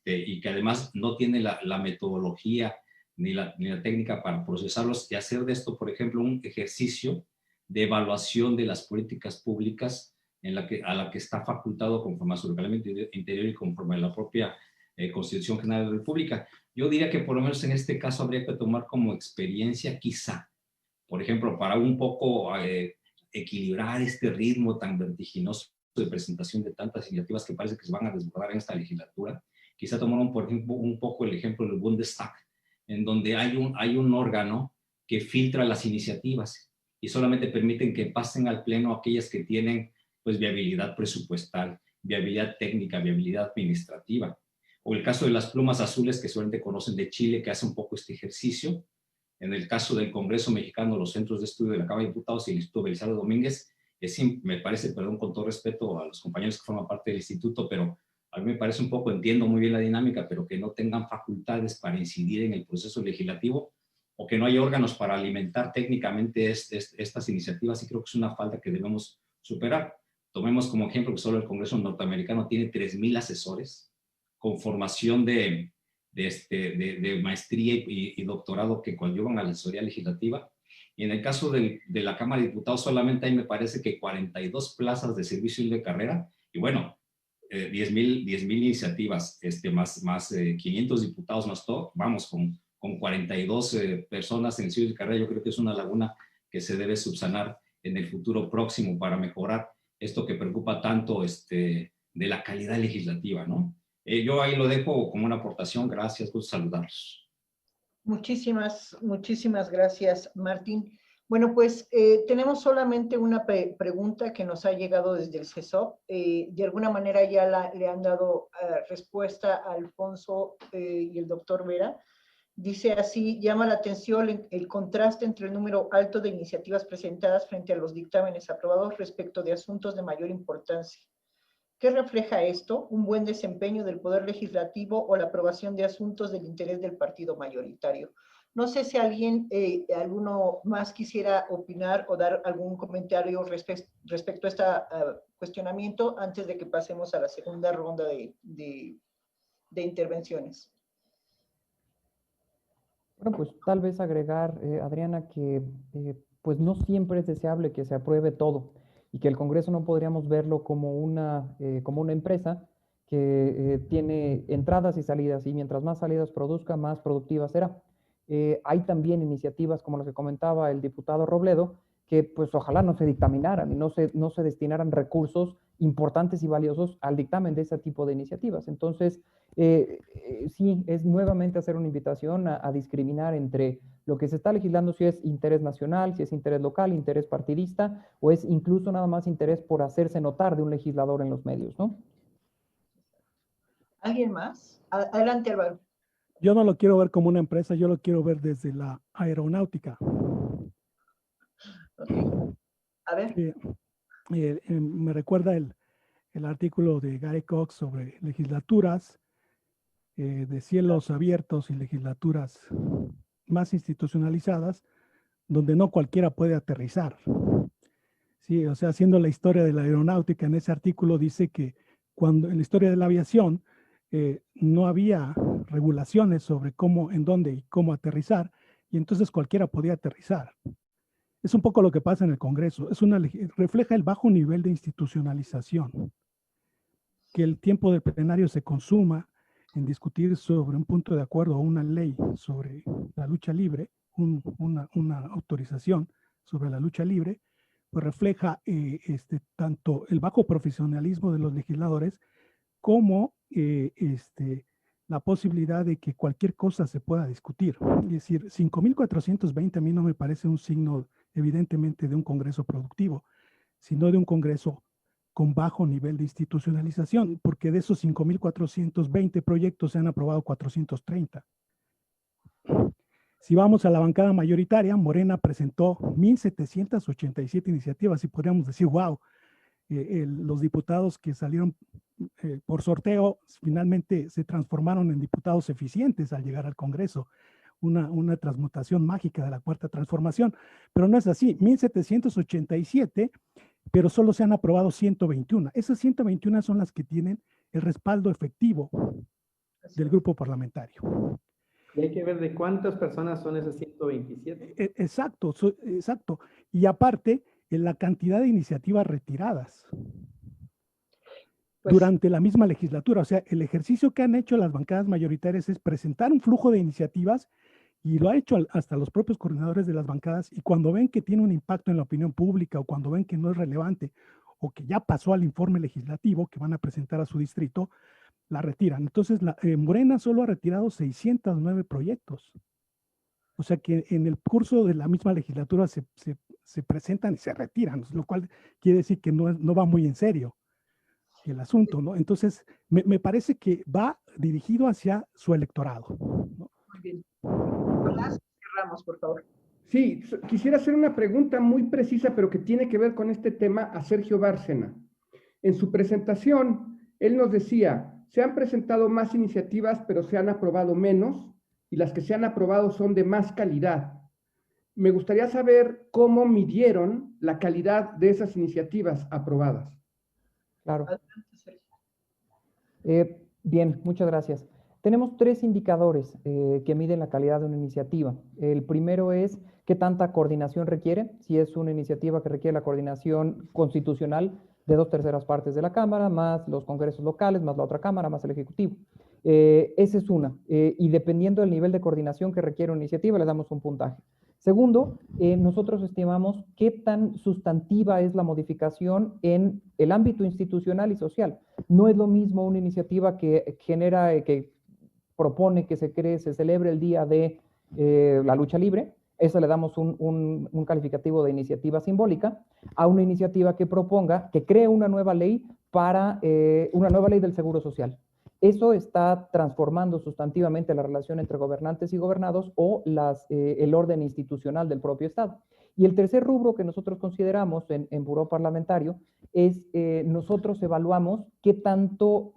y que además no tiene la metodología ni la técnica para procesarlos y hacer de esto, por ejemplo, un ejercicio de evaluación de las políticas públicas a la que está facultado conforme a su reglamento interior y conforme a la propia Constitución General de la República. Yo diría que por lo menos en este caso habría que tomar como experiencia quizá, por ejemplo, para un poco equilibrar este ritmo tan vertiginoso de presentación de tantas iniciativas que parece que se van a desbordar en esta legislatura, quizá tomar por ejemplo, un poco el ejemplo del Bundestag, en donde hay un órgano que filtra las iniciativas y solamente permiten que pasen al pleno aquellas que tienen pues viabilidad presupuestal, viabilidad técnica, viabilidad administrativa. O el caso de las plumas azules que solamente conocen de Chile, que hace un poco este ejercicio. En el caso del Congreso Mexicano, los centros de estudio de la Cámara de Diputados y el Instituto Belisario Domínguez, me parece, perdón, con todo respeto a los compañeros que forman parte del instituto, pero a mí me parece un poco, entiendo muy bien la dinámica, pero que no tengan facultades para incidir en el proceso legislativo o que no hay órganos para alimentar técnicamente estas iniciativas, y creo que es una falta que debemos superar. Tomemos como ejemplo que solo el Congreso norteamericano tiene 3,000 asesores con formación de maestría y doctorado que coadyuvan a la asesoría legislativa. Y en el caso de la Cámara de Diputados solamente hay, me parece que 42 plazas de servicio y de carrera, y bueno, 10,000 iniciativas, más 500 diputados más todo, vamos, con 42 personas en el servicio de carrera. Yo creo que es una laguna que se debe subsanar en el futuro próximo para mejorar esto que preocupa tanto de la calidad legislativa, ¿no? Yo ahí lo dejo como una aportación. Gracias, gusto saludarlos. Muchísimas gracias, Martín. Bueno, pues tenemos solamente una pregunta que nos ha llegado desde el CESOP. De alguna manera ya le han dado respuesta a Alfonso y el doctor Vera. Dice así: llama la atención el contraste entre el número alto de iniciativas presentadas frente a los dictámenes aprobados respecto de asuntos de mayor importancia. ¿Qué refleja esto? ¿Un buen desempeño del Poder Legislativo o la aprobación de asuntos del interés del partido mayoritario? No sé si alguno más quisiera opinar o dar algún comentario respecto a este cuestionamiento antes de que pasemos a la segunda ronda de intervenciones. Bueno, pues tal vez agregar, Adriana, que pues no siempre es deseable que se apruebe todo y que el Congreso no podríamos verlo como una empresa que tiene entradas y salidas, y mientras más salidas produzca, más productiva será. Hay también iniciativas como las que comentaba el diputado Robledo, que pues ojalá no se dictaminaran y no se destinaran recursos importantes y valiosos al dictamen de ese tipo de iniciativas. Entonces, sí, es nuevamente hacer una invitación a discriminar entre lo que se está legislando, si es interés nacional, si es interés local, interés partidista, o es incluso nada más interés por hacerse notar de un legislador en los medios, ¿no? ¿Alguien más? Adelante, Álvaro. Yo no lo quiero ver como una empresa, yo lo quiero ver desde la aeronáutica. Okay. A ver. Me recuerda el artículo de Gary Cox sobre legislaturas de cielos abiertos y legislaturas más institucionalizadas, donde no cualquiera puede aterrizar. Sí, o sea, haciendo la historia de la aeronáutica, en ese artículo dice que cuando en la historia de la aviación no había regulaciones sobre cómo, en dónde y cómo aterrizar, y entonces cualquiera podía aterrizar. Es un poco lo que pasa en el Congreso. Refleja el bajo nivel de institucionalización. Que el tiempo del plenario se consuma en discutir sobre un punto de acuerdo o una ley sobre la lucha libre, una autorización sobre la lucha libre, pues refleja tanto el bajo profesionalismo de los legisladores como la posibilidad de que cualquier cosa se pueda discutir. Es decir, 5.420 a mí no me parece un signo evidentemente de un Congreso productivo, sino de un Congreso con bajo nivel de institucionalización, porque de esos 5.420 proyectos se han aprobado 430. Si vamos a la bancada mayoritaria, Morena presentó 1.787 iniciativas y podríamos decir, wow, los diputados que salieron por sorteo finalmente se transformaron en diputados eficientes al llegar al Congreso. Una transmutación mágica de la cuarta transformación, pero no es así. 1.787, pero solo se han aprobado 121. Esas 121 son las que tienen el respaldo efectivo del grupo parlamentario. Y hay que ver de cuántas personas son esas 127. Exacto, exacto. Y aparte, en la cantidad de iniciativas retiradas durante la misma legislatura. O sea, el ejercicio que han hecho las bancadas mayoritarias es presentar un flujo de iniciativas, y lo ha hecho hasta los propios coordinadores de las bancadas, y cuando ven que tiene un impacto en la opinión pública o cuando ven que no es relevante o que ya pasó al informe legislativo que van a presentar a su distrito, la retiran. Entonces, Morena solo ha retirado 609 proyectos. O sea que en el curso de la misma legislatura se presentan y se retiran, lo cual quiere decir que no va muy en serio el asunto, ¿no? Entonces, me parece que va dirigido hacia su electorado, ¿no? Muy bien. Nicolás, cerramos, por favor. Sí, quisiera hacer una pregunta muy precisa, pero que tiene que ver con este tema a Sergio Bárcena. En su presentación, él nos decía, se han presentado más iniciativas, pero se han aprobado menos, y las que se han aprobado son de más calidad. Me gustaría saber cómo midieron la calidad de esas iniciativas aprobadas. Claro. Bien, muchas gracias. Tenemos 3 indicadores que miden la calidad de una iniciativa. El primero es qué tanta coordinación requiere. Si es una iniciativa que requiere la coordinación constitucional de 2/3 partes de la Cámara, más los congresos locales, más la otra Cámara, más el Ejecutivo. Esa es una. Y dependiendo del nivel de coordinación que requiere una iniciativa, le damos un puntaje. Segundo, nosotros estimamos qué tan sustantiva es la modificación en el ámbito institucional y social. No es lo mismo una iniciativa que genera, que propone que se celebre el Día de la Lucha Libre, eso le damos un calificativo de iniciativa simbólica, a una iniciativa que proponga, que cree una nueva ley para una nueva ley del Seguro Social. Eso está transformando sustantivamente la relación entre gobernantes y gobernados o el orden institucional del propio Estado. Y el tercer rubro que nosotros consideramos en Buró Parlamentario es nosotros evaluamos qué tantos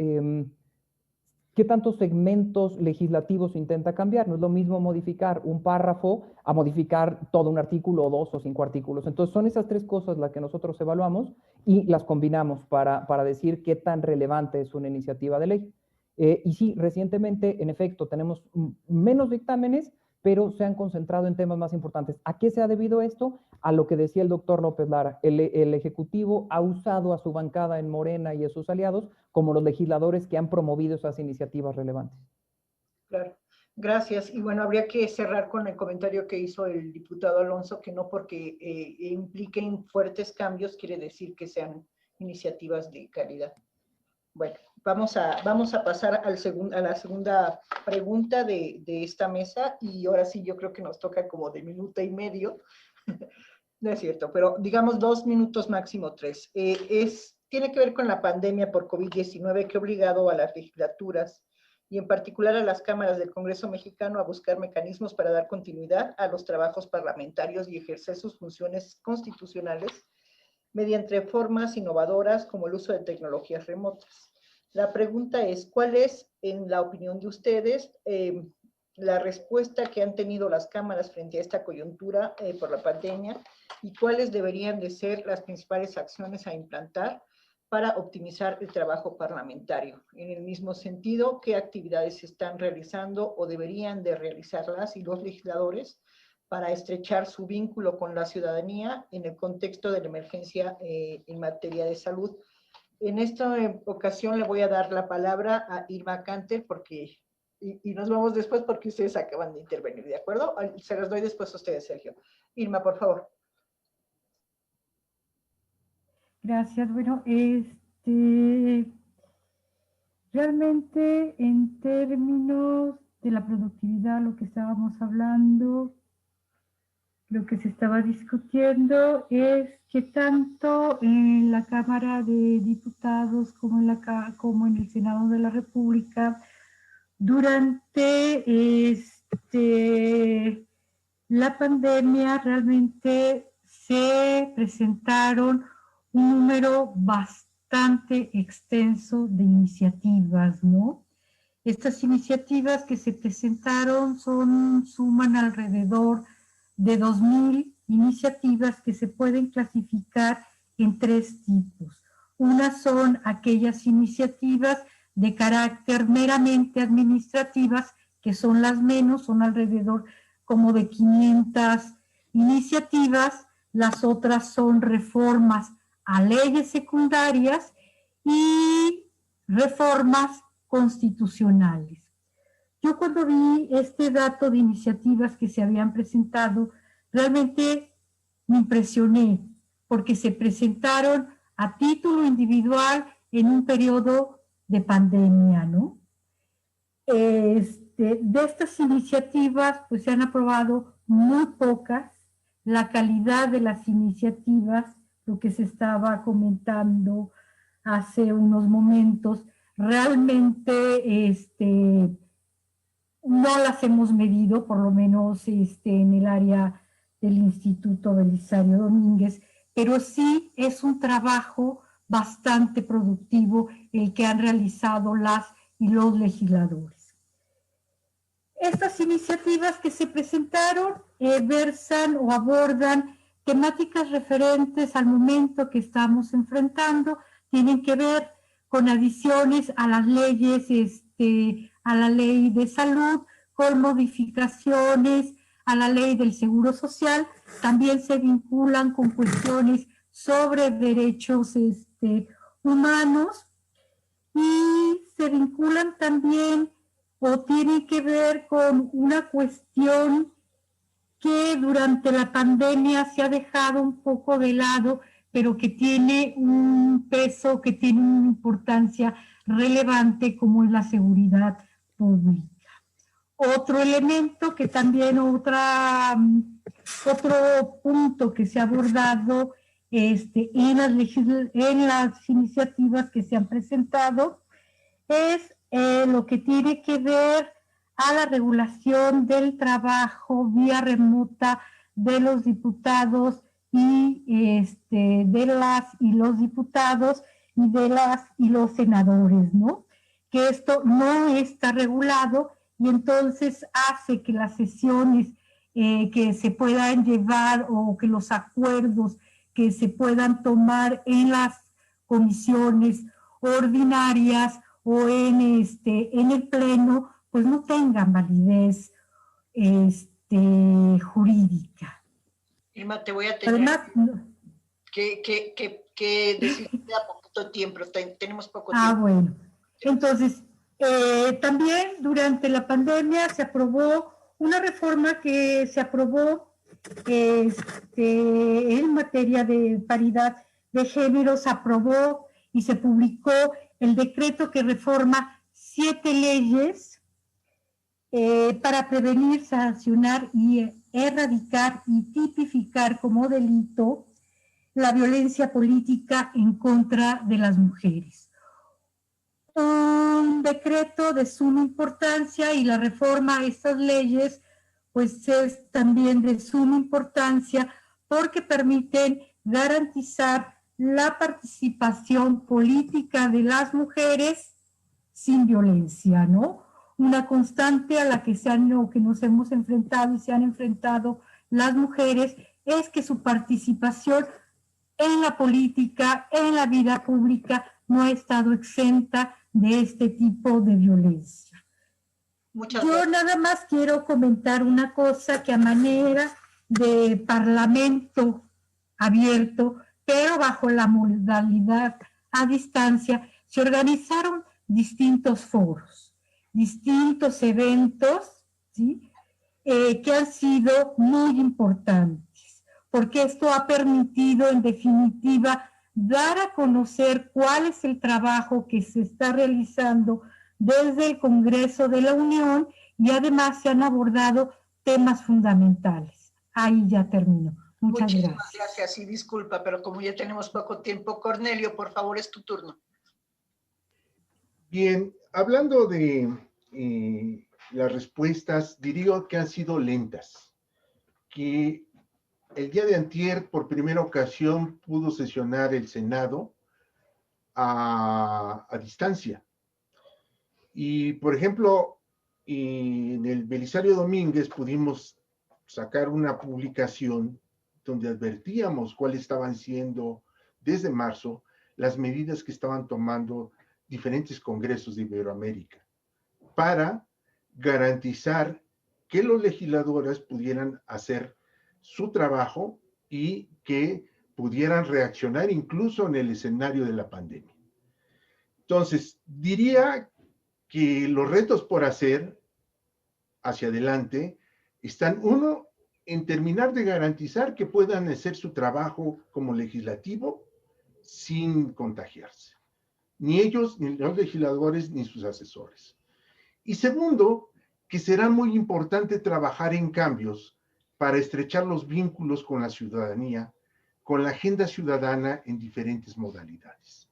segmentos legislativos se intenta cambiar. No es lo mismo modificar un párrafo a modificar todo un artículo o 2 o 5 artículos. Entonces son esas 3 cosas las que nosotros evaluamos y las combinamos para decir qué tan relevante es una iniciativa de ley. Y sí, recientemente, en efecto, tenemos menos dictámenes, pero se han concentrado en temas más importantes. ¿A qué se ha debido esto? A lo que decía el doctor López Lara. El Ejecutivo ha usado a su bancada en Morena y a sus aliados como los legisladores que han promovido esas iniciativas relevantes. Claro, gracias. Y bueno, habría que cerrar con el comentario que hizo el diputado Alonso, que no porque impliquen fuertes cambios quiere decir que sean iniciativas de calidad. Bueno, vamos a pasar a la segunda pregunta de esta mesa, y ahora sí yo creo que nos toca como de minuto y medio. No es cierto, pero digamos 2 minutos, máximo 3. Tiene que ver con la pandemia por COVID-19 que ha obligado a las legislaturas y en particular a las cámaras del Congreso mexicano a buscar mecanismos para dar continuidad a los trabajos parlamentarios y ejercer sus funciones constitucionales mediante formas innovadoras como el uso de tecnologías remotas. La pregunta es, ¿cuál es, en la opinión de ustedes, la respuesta que han tenido las cámaras frente a esta coyuntura por la pandemia, y cuáles deberían de ser las principales acciones a implantar para optimizar el trabajo parlamentario? En el mismo sentido, ¿qué actividades se están realizando o deberían de realizarlas y los legisladores para estrechar su vínculo con la ciudadanía en el contexto de la emergencia en materia de salud? En esta ocasión le voy a dar la palabra a Irma Canter porque... Y nos vamos después porque ustedes acaban de intervenir, ¿de acuerdo? Se las doy después a ustedes, Sergio. Irma, por favor. Gracias. Bueno, realmente en términos de la productividad, lo que estábamos hablando, lo que se estaba discutiendo es que tanto en la Cámara de Diputados como en el Senado de la República, durante la pandemia realmente se presentaron un número bastante extenso de iniciativas, ¿no? Estas iniciativas que se presentaron suman alrededor de 2,000 iniciativas que se pueden clasificar en 3 tipos. Unas son aquellas iniciativas de carácter meramente administrativas, que son las menos, son alrededor como de 500 iniciativas. Las otras son reformas a leyes secundarias y reformas constitucionales. Yo cuando vi este dato de iniciativas que se habían presentado, realmente me impresioné, porque se presentaron a título individual en un periodo de pandemia, ¿no? De estas iniciativas, pues se han aprobado muy pocas. La calidad de las iniciativas, lo que se estaba comentando hace unos momentos, realmente no las hemos medido, por lo menos en el área del Instituto Belisario Domínguez, pero sí es un trabajo bastante productivo el que han realizado las y los legisladores. Estas iniciativas que se presentaron versan o abordan temáticas referentes al momento que estamos enfrentando, tienen que ver con adiciones a las leyes, a la ley de salud, con modificaciones a la ley del Seguro Social, también se vinculan con cuestiones sobre derechos humanos, y se vinculan también o tienen que ver con una cuestión que durante la pandemia se ha dejado un poco de lado, pero que tiene un peso, que tiene una importancia relevante, como es la seguridad pública. Otro elemento que también, otro punto que se ha abordado en las iniciativas que se han presentado es lo que tiene que ver a la regulación del trabajo vía remota de los diputados y de las y los diputados y de las y los senadores, ¿no? Que esto no está regulado y entonces hace que las sesiones que se puedan llevar o que los acuerdos que se puedan tomar en las comisiones ordinarias o en el pleno, pues no tengan validez jurídica. Irma, te voy a tener que decirte a poquito tiempo, tenemos poco tiempo. Ah, bueno. Entonces, también durante la pandemia se aprobó una reforma que se aprobó en materia de paridad de Géneros aprobó y se publicó el decreto que reforma 7 leyes para prevenir, sancionar y erradicar y tipificar como delito la violencia política en contra de las mujeres. Un decreto de suma importancia y la reforma a estas leyes pues es también de suma importancia porque permiten garantizar la participación política de las mujeres sin violencia, ¿no? Una constante a la que que nos hemos enfrentado y se han enfrentado las mujeres es que su participación en la política, en la vida pública, no ha estado exenta de este tipo de violencia. Yo nada más quiero comentar una cosa que a manera de parlamento abierto, pero bajo la modalidad a distancia, se organizaron distintos foros, distintos eventos, ¿sí? Que han sido muy importantes, porque esto ha permitido, en definitiva, dar a conocer cuál es el trabajo que se está realizando desde el Congreso de la Unión y además se han abordado temas fundamentales. Ahí ya termino. Muchísimas gracias y disculpa, pero como ya tenemos poco tiempo, Cornelio, por favor, es tu turno. Bien, hablando de las respuestas, diría que han sido lentas, que el día de antier, por primera ocasión, pudo sesionar el Senado a distancia. Y, por ejemplo, en el Belisario Domínguez pudimos sacar una publicación donde advertíamos cuáles estaban siendo, desde marzo, las medidas que estaban tomando diferentes congresos de Iberoamérica para garantizar que los legisladores pudieran hacer su trabajo y que pudieran reaccionar incluso en el escenario de la pandemia. Entonces, diría que los retos por hacer hacia adelante están, uno, en terminar de garantizar que puedan hacer su trabajo como legislativo sin contagiarse. Ni ellos, ni los legisladores, ni sus asesores. Y segundo, que será muy importante trabajar en cambios para estrechar los vínculos con la ciudadanía, con la agenda ciudadana en diferentes modalidades.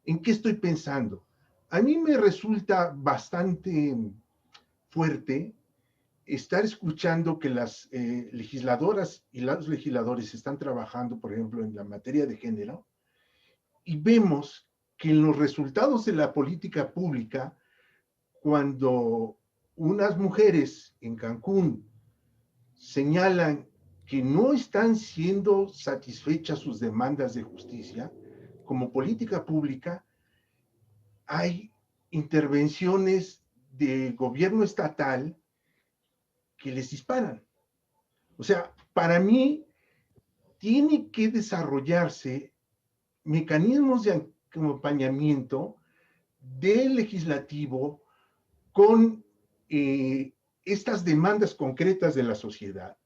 ¿En qué estoy pensando? A mí me resulta bastante fuerte estar escuchando que las legisladoras y los legisladores están trabajando, por ejemplo, en la materia de género, y vemos que en los resultados de la política pública, cuando unas mujeres en Cancún señalan que no están siendo satisfechas sus demandas de justicia, como política pública, hay intervenciones de gobierno estatal que les disparan. O sea, para mí, tiene que desarrollarse mecanismos de acompañamiento del legislativo con estas demandas concretas de la sociedad,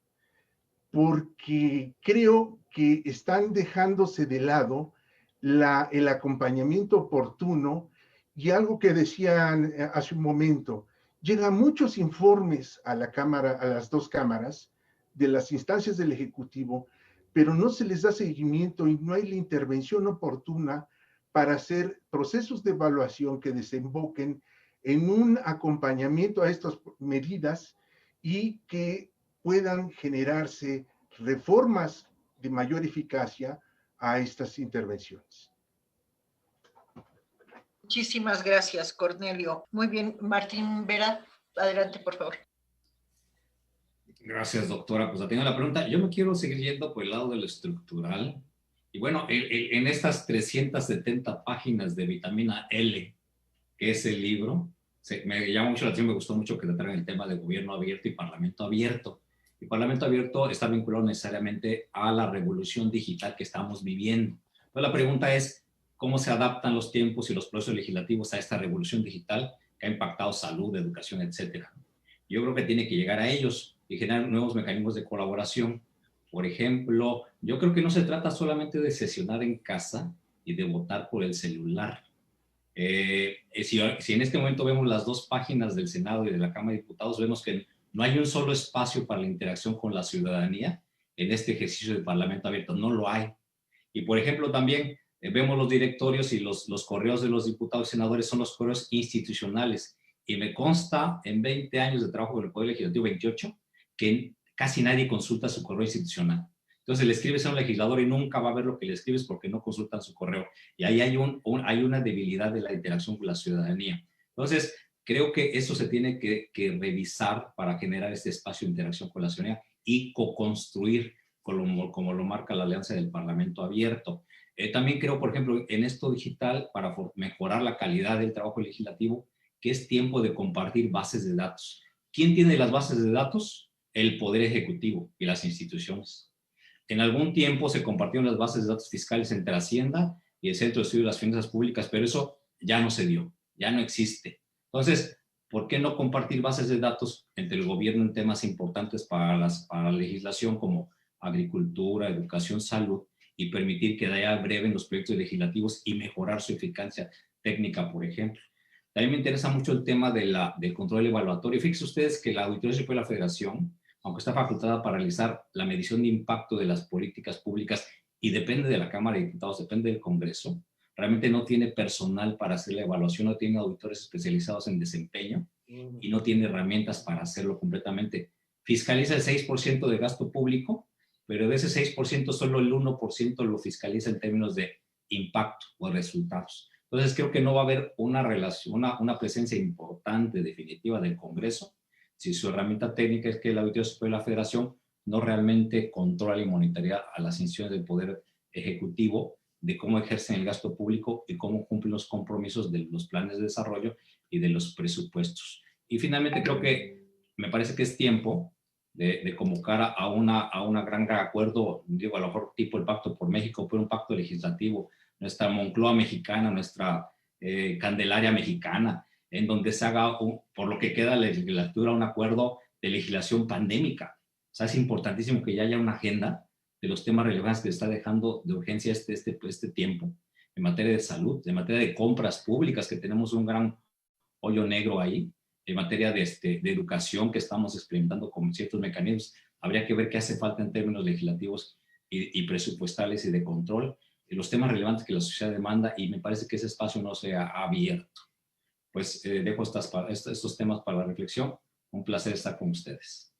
porque creo que están dejándose de lado el acompañamiento oportuno y algo que decían hace un momento, llegan muchos informes a la Cámara, a las dos cámaras de las instancias del Ejecutivo, pero no se les da seguimiento y no hay la intervención oportuna para hacer procesos de evaluación que desemboquen en un acompañamiento a estas medidas y que puedan generarse reformas de mayor eficacia a estas intervenciones. Muchísimas gracias, Cornelio. Muy bien, Martín Vera, adelante, por favor. Gracias, doctora. Pues atiendo la pregunta. Yo me quiero seguir yendo por el lado de lo estructural. Y bueno, en estas 370 páginas de vitamina L, que es el libro, me llama mucho la atención, me gustó mucho que trataran el tema de gobierno abierto y parlamento abierto. Y parlamento abierto está vinculado necesariamente a la revolución digital que estamos viviendo. Entonces la pregunta es, ¿cómo se adaptan los tiempos y los procesos legislativos a esta revolución digital que ha impactado salud, educación, etcétera? Yo creo que tiene que llegar a ellos y generar nuevos mecanismos de colaboración Por ejemplo, yo creo que no se trata solamente de sesionar en casa y de votar por el celular. Si en este momento vemos las dos páginas del Senado y de la Cámara de Diputados, vemos que no hay un solo espacio para la interacción con la ciudadanía en este ejercicio del Parlamento abierto. No lo hay. Y, por ejemplo, también vemos los directorios y los correos de los diputados y senadores son los correos institucionales. Y me consta, en 20 años de trabajo con el Poder Legislativo, 28, que casi nadie consulta su correo institucional. Entonces le escribes a un legislador y nunca va a ver lo que le escribes porque no consultan su correo. Y ahí hay una debilidad de la interacción con la ciudadanía. Entonces, creo que eso se tiene que revisar para generar este espacio de interacción con la ciudadanía y co-construir como lo marca la Alianza del Parlamento Abierto. También creo, por ejemplo, en esto digital, para mejorar la calidad del trabajo legislativo, que es tiempo de compartir bases de datos. ¿Quién tiene las bases de datos? El Poder Ejecutivo y las instituciones. En algún tiempo se compartieron las bases de datos fiscales entre Hacienda y el Centro de Estudio de las Finanzas Públicas, pero eso ya no se dio, ya no existe. Entonces, ¿por qué no compartir bases de datos entre el gobierno en temas importantes para la legislación como agricultura, educación, salud, y permitir que de ahí breven los proyectos legislativos y mejorar su eficacia técnica, por ejemplo? También me interesa mucho el tema del control evaluatorio. Fíjense ustedes que la Auditoría Superior de la Federación, aunque está facultada para realizar la medición de impacto de las políticas públicas y depende de la Cámara de Diputados, depende del Congreso, realmente no tiene personal para hacer la evaluación, no tiene auditores especializados en desempeño y no tiene herramientas para hacerlo completamente. Fiscaliza el 6% de gasto público, pero de ese 6% solo el 1% lo fiscaliza en términos de impacto o resultados. Entonces creo que no va a haber una relación, una presencia importante, definitiva del Congreso, si su herramienta técnica es que la Auditoría Superior de la Federación no realmente controla y monitorea a las instituciones del Poder Ejecutivo de cómo ejercen el gasto público y cómo cumplen los compromisos de los planes de desarrollo y de los presupuestos. Y finalmente creo que me parece que es tiempo de convocar a una gran acuerdo, digo, a lo mejor tipo el Pacto por México, pero un pacto legislativo, nuestra Moncloa mexicana, nuestra Candelaria mexicana, en donde se haga, por lo que queda la legislatura, un acuerdo de legislación pandémica. O sea, es importantísimo que ya haya una agenda de los temas relevantes que está dejando de urgencia este tiempo, en materia de salud, en materia de compras públicas, que tenemos un gran hoyo negro ahí, en materia de educación, que estamos experimentando con ciertos mecanismos. Habría que ver qué hace falta en términos legislativos y presupuestales y de control, y los temas relevantes que la sociedad demanda, y me parece que ese espacio no se ha abierto. Pues dejo estos temas para la reflexión. Un placer estar con ustedes.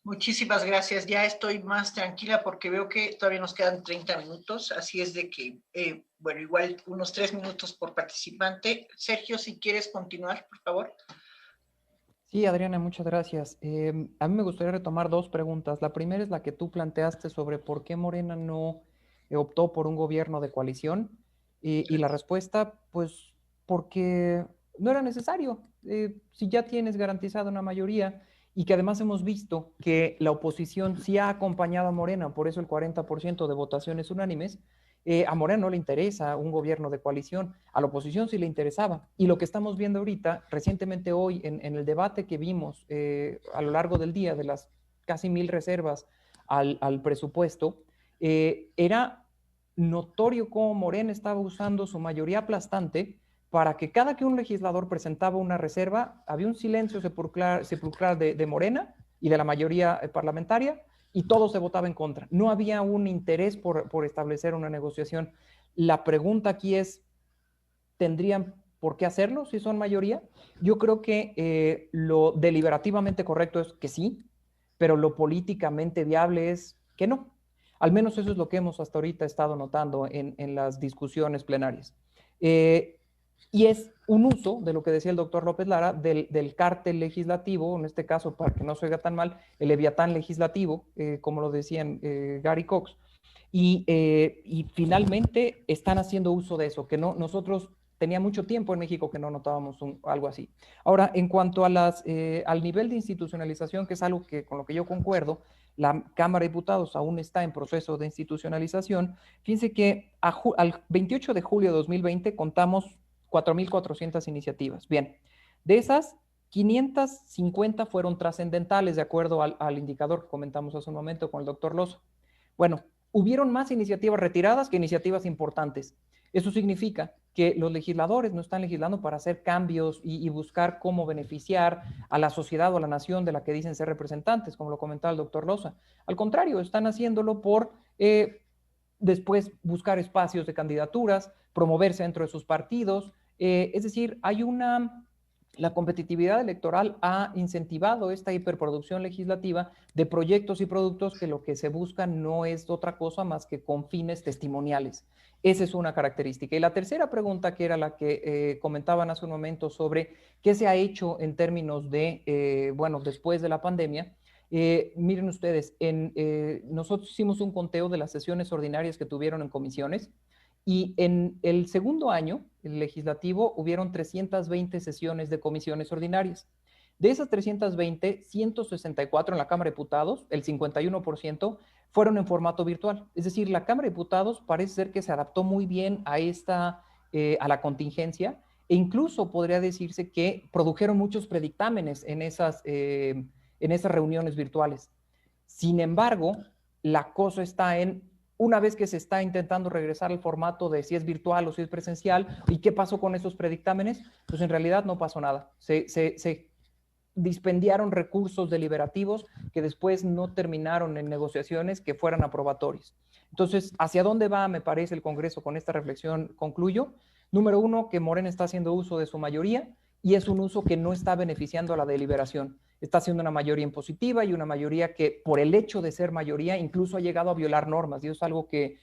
Muchísimas gracias. Ya estoy más tranquila porque veo que todavía nos quedan 30 minutos, así es de que, bueno, igual unos 3 minutos por participante. Sergio, si quieres continuar, por favor. Sí, Adriana, muchas gracias. A mí me gustaría retomar 2 preguntas. La primera es la que tú planteaste sobre por qué Morena no optó por un gobierno de coalición. Y la respuesta, pues, porque no era necesario. Si ya tienes garantizada una mayoría y que además hemos visto que la oposición sí ha acompañado a Morena, por eso el 40% de votaciones unánimes, a Morena no le interesa un gobierno de coalición, a la oposición sí le interesaba. Y lo que estamos viendo ahorita, recientemente hoy, en el debate que vimos a lo largo del día de las casi 1000 reservas al presupuesto, era notorio cómo Morena estaba usando su mayoría aplastante para que cada que un legislador presentaba una reserva, había un silencio sepulcral de Morena y de la mayoría parlamentaria, y todo se votaba en contra. No había un interés por establecer una negociación. La pregunta aquí es, ¿tendrían por qué hacerlo si son mayoría? Yo creo que lo deliberativamente correcto es que sí, pero lo políticamente viable es que no. Al menos eso es lo que hemos hasta ahorita estado notando en las discusiones plenarias. Y es un uso de lo que decía el doctor López Lara, del cártel legislativo, en este caso, para que no se oiga tan mal, el leviatán legislativo, como lo decían Gary Cox, y finalmente están haciendo uso de eso, que no, nosotros tenía mucho tiempo en México que no notábamos algo así. Ahora, en cuanto a al nivel de institucionalización, que es algo con lo que yo concuerdo, la Cámara de Diputados aún está en proceso de institucionalización. Fíjense que al 28 de julio de 2020 contamos 4,400 iniciativas. Bien, de esas, 550 fueron trascendentales, de acuerdo al indicador que comentamos hace un momento con el doctor Loza. Bueno, hubieron más iniciativas retiradas que iniciativas importantes. Eso significa que los legisladores no están legislando para hacer cambios y buscar cómo beneficiar a la sociedad o a la nación de la que dicen ser representantes, como lo comentaba el doctor Loza. Al contrario, están haciéndolo por después buscar espacios de candidaturas, promoverse dentro de sus partidos. Es decir, la competitividad electoral ha incentivado esta hiperproducción legislativa de proyectos y productos que lo que se busca no es otra cosa más que con fines testimoniales. Esa es una característica. Y la tercera pregunta, que era la que comentaban hace un momento sobre qué se ha hecho en términos de, bueno, después de la pandemia. Miren ustedes, nosotros hicimos un conteo de las sesiones ordinarias que tuvieron en comisiones. Y en el segundo año el legislativo hubieron 320 sesiones de comisiones ordinarias. De esas 320, 164 en la Cámara de Diputados, el 51%, fueron en formato virtual. Es decir, la Cámara de Diputados parece ser que se adaptó muy bien a la contingencia, e incluso podría decirse que produjeron muchos predictámenes en esas reuniones virtuales. Sin embargo, la cosa está una vez que se está intentando regresar al formato de si es virtual o si es presencial, ¿y qué pasó con esos predictámenes? Pues en realidad no pasó nada. Se dispendiaron recursos deliberativos que después no terminaron en negociaciones que fueran aprobatorias. Entonces, ¿hacia dónde va, me parece, el Congreso con esta reflexión? Concluyo. Número uno, que Morena está haciendo uso de su mayoría, y es un uso que no está beneficiando a la deliberación. Está haciendo una mayoría impositiva y una mayoría que, por el hecho de ser mayoría, incluso ha llegado a violar normas. Y eso es algo que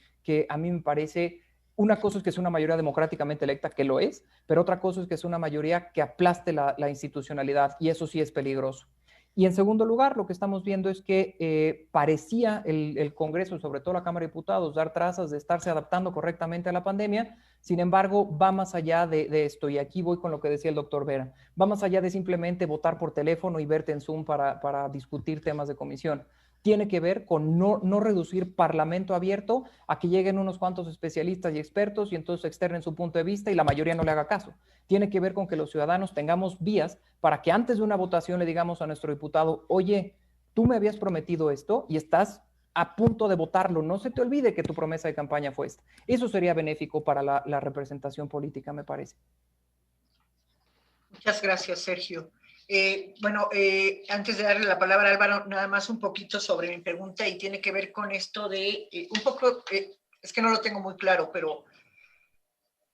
a mí me parece, una cosa es que es una mayoría democráticamente electa, que lo es, pero otra cosa es que es una mayoría que aplaste la institucionalidad, y eso sí es peligroso. Y en segundo lugar, lo que estamos viendo es que parecía el Congreso, sobre todo la Cámara de Diputados, dar trazas de estarse adaptando correctamente a la pandemia. Sin embargo, va más allá de esto, y aquí voy con lo que decía el doctor Vera. Va más allá de simplemente votar por teléfono y verte en Zoom para discutir temas de comisión. Tiene que ver con no reducir Parlamento abierto a que lleguen unos cuantos especialistas y expertos y entonces externen su punto de vista y la mayoría no le haga caso. Tiene que ver con que los ciudadanos tengamos vías para que antes de una votación le digamos a nuestro diputado: oye, tú me habías prometido esto y estás a punto de votarlo, no se te olvide que tu promesa de campaña fue esta. Eso sería benéfico para la representación política, me parece. Muchas gracias, Sergio. Antes de darle la palabra a Álvaro, nada más un poquito sobre mi pregunta, y tiene que ver con esto de, es que no lo tengo muy claro, pero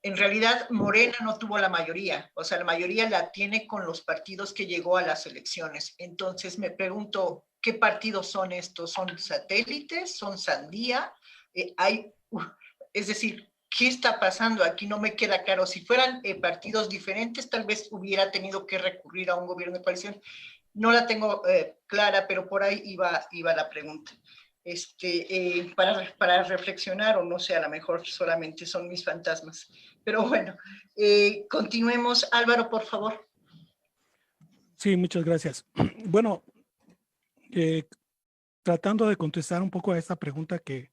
en realidad Morena no tuvo la mayoría, o sea, la mayoría la tiene con los partidos que llegó a las elecciones. Entonces me pregunto, ¿qué partidos son estos? ¿Son satélites? ¿Son sandía? Es decir, ¿qué está pasando? Aquí no me queda claro. Si fueran partidos diferentes, tal vez hubiera tenido que recurrir a un gobierno de coalición. No la tengo clara, pero por ahí iba la pregunta. Para reflexionar, o no sé, a lo mejor solamente son mis fantasmas. Pero bueno, continuemos. Álvaro, por favor. Sí, muchas gracias. Bueno, tratando de contestar un poco a esta pregunta que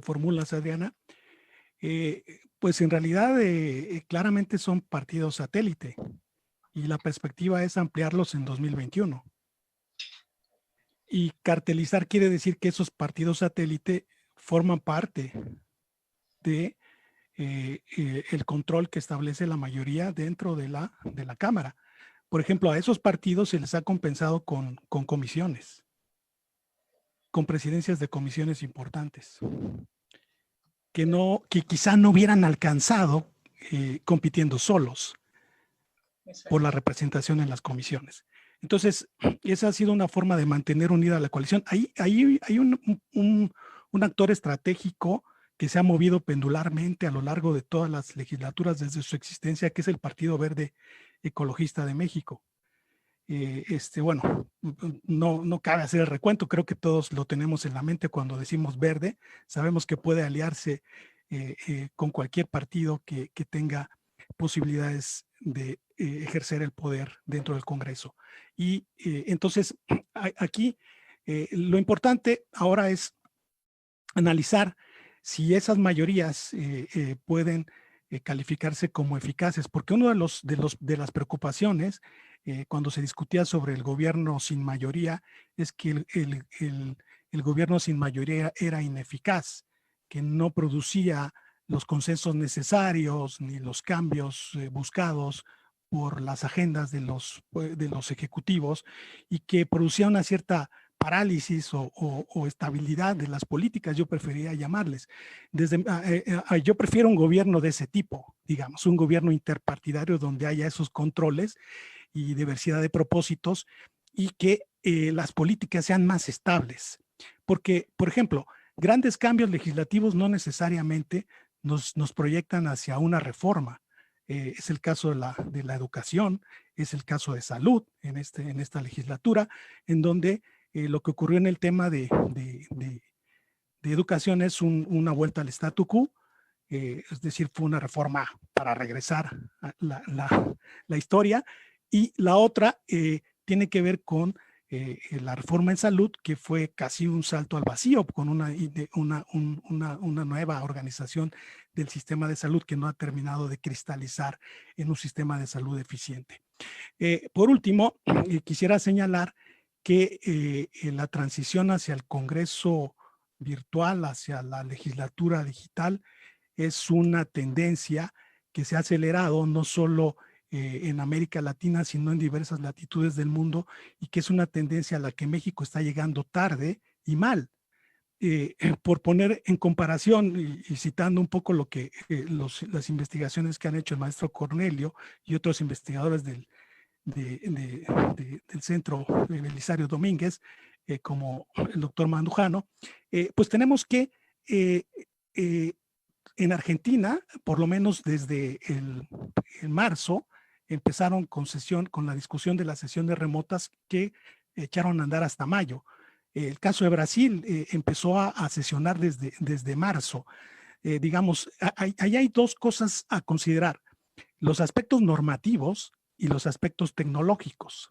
formulas, Adriana, pues en realidad claramente son partidos satélite, y la perspectiva es ampliarlos en 2021. Y cartelizar quiere decir que esos partidos satélite forman parte de el control que establece la mayoría dentro de la Cámara. Por ejemplo, a esos partidos se les ha compensado con comisiones, con presidencias de comisiones importantes, que quizá no hubieran alcanzado compitiendo solos por la representación en las comisiones. Entonces, esa ha sido una forma de mantener unida la coalición. Ahí hay un actor estratégico que se ha movido pendularmente a lo largo de todas las legislaturas desde su existencia, que es el Partido Verde Ecologista de México. Bueno, no cabe hacer el recuento, creo que todos lo tenemos en la mente cuando decimos verde. Sabemos que puede aliarse con cualquier partido que tenga posibilidades de ejercer el poder dentro del Congreso. Y entonces aquí lo importante ahora es analizar si esas mayorías pueden calificarse como eficaces, porque uno de las preocupaciones cuando se discutía sobre el gobierno sin mayoría es que el el gobierno sin mayoría era ineficaz, que no producía los consensos necesarios ni los cambios buscados por las agendas de los ejecutivos, y que producía una cierta parálisis o estabilidad de las políticas, yo preferiría llamarles. Yo prefiero un gobierno de ese tipo, digamos, un gobierno interpartidario donde haya esos controles y diversidad de propósitos, y que las políticas sean más estables. Porque, por ejemplo, grandes cambios legislativos no necesariamente nos proyectan hacia una reforma. Es el caso de la educación, es el caso de salud en esta legislatura, en donde lo que ocurrió en el tema de educación es una vuelta al statu quo, es decir, fue una reforma para regresar a la historia, y la otra tiene que ver con la reforma en salud, que fue casi un salto al vacío, con una nueva organización del sistema de salud que no ha terminado de cristalizar en un sistema de salud eficiente. Por último, quisiera señalar que la transición hacia el Congreso virtual, hacia la legislatura digital, es una tendencia que se ha acelerado no solo en América Latina, sino en diversas latitudes del mundo, y que es una tendencia a la que México está llegando tarde y mal. Por poner en comparación y citando un poco lo que las investigaciones que han hecho el maestro Cornelio y otros investigadores del centro Belisario Domínguez, como el doctor Mandujano, pues tenemos que en Argentina, por lo menos desde en marzo, empezaron con la discusión de las sesiones remotas que echaron a andar hasta mayo. El caso de Brasil empezó a sesionar desde marzo. Digamos, ahí hay dos cosas a considerar: los aspectos normativos y los aspectos tecnológicos.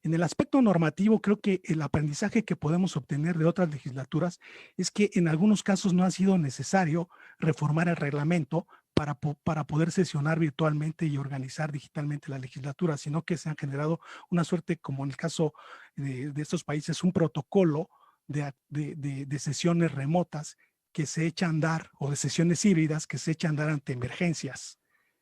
En el aspecto normativo, creo que el aprendizaje que podemos obtener de otras legislaturas es que en algunos casos no ha sido necesario reformar el reglamento para poder sesionar virtualmente y organizar digitalmente la legislatura, sino que se han generado una suerte, como en el caso de estos países, un protocolo de sesiones remotas que se echan a andar, o de sesiones híbridas que se echan a andar ante emergencias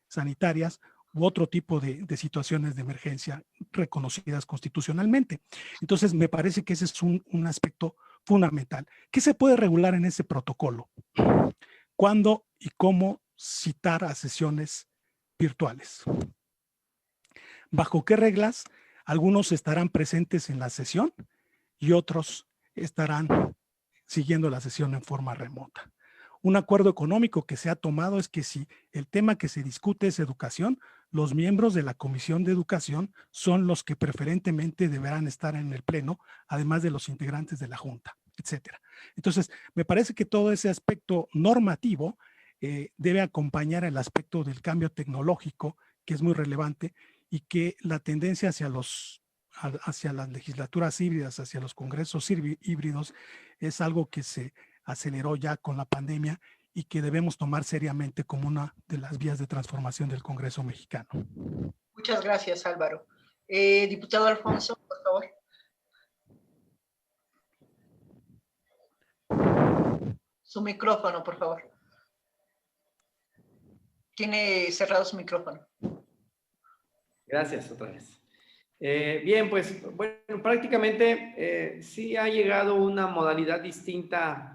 sanitarias u otro tipo de situaciones de emergencia reconocidas constitucionalmente. Entonces, me parece que ese es un aspecto fundamental. ¿Qué se puede regular en ese protocolo? ¿Cuándo y cómo citar a sesiones virtuales? ¿Bajo qué reglas? Algunos estarán presentes en la sesión y otros estarán siguiendo la sesión en forma remota. Un acuerdo económico que se ha tomado es que si el tema que se discute es educación, los miembros de la Comisión de Educación son los que preferentemente deberán estar en el Pleno, además de los integrantes de la Junta, etcétera. Entonces, me parece que todo ese aspecto normativo debe acompañar el aspecto del cambio tecnológico, que es muy relevante, y que la tendencia hacia las legislaturas híbridas, hacia los congresos híbridos, es algo que se aceleró ya con la pandemia y que debemos tomar seriamente como una de las vías de transformación del Congreso mexicano. Muchas gracias, Álvaro. Diputado Alfonso, por favor. Su micrófono, por favor. Tiene cerrado su micrófono. Gracias, otra vez. Bien, pues, bueno, prácticamente sí ha llegado una modalidad distinta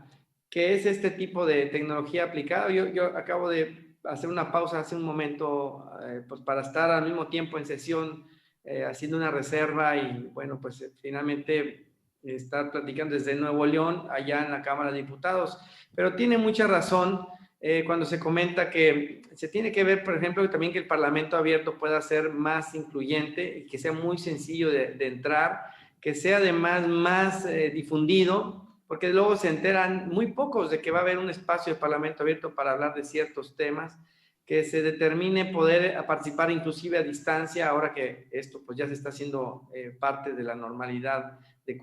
que es este tipo de tecnología aplicada. Yo acabo de hacer una pausa hace un momento pues para estar al mismo tiempo en sesión haciendo una reserva y bueno, pues finalmente estar platicando desde Nuevo León, allá en la Cámara de Diputados. Pero tiene mucha razón cuando se comenta que se tiene que ver, por ejemplo, también que el Parlamento abierto pueda ser más incluyente y que sea muy sencillo de entrar, que sea además más difundido, porque luego se enteran muy pocos de que va a haber un espacio de Parlamento abierto para hablar de ciertos temas, que se determine poder participar inclusive a distancia, ahora que esto pues ya se está haciendo parte de la normalidad de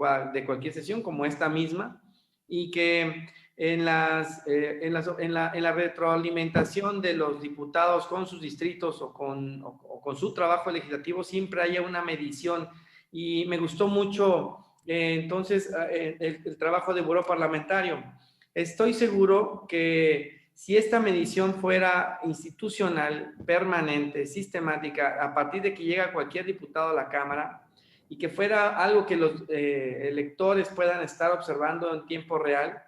cualquier sesión como esta misma, y que en la retroalimentación de los diputados con sus distritos o con su trabajo legislativo siempre haya una medición. Y me gustó mucho entonces el trabajo de buró parlamentario. Estoy seguro que si esta medición fuera institucional, permanente, sistemática, a partir de que llega cualquier diputado a la Cámara, y que fuera algo que los electores puedan estar observando en tiempo real,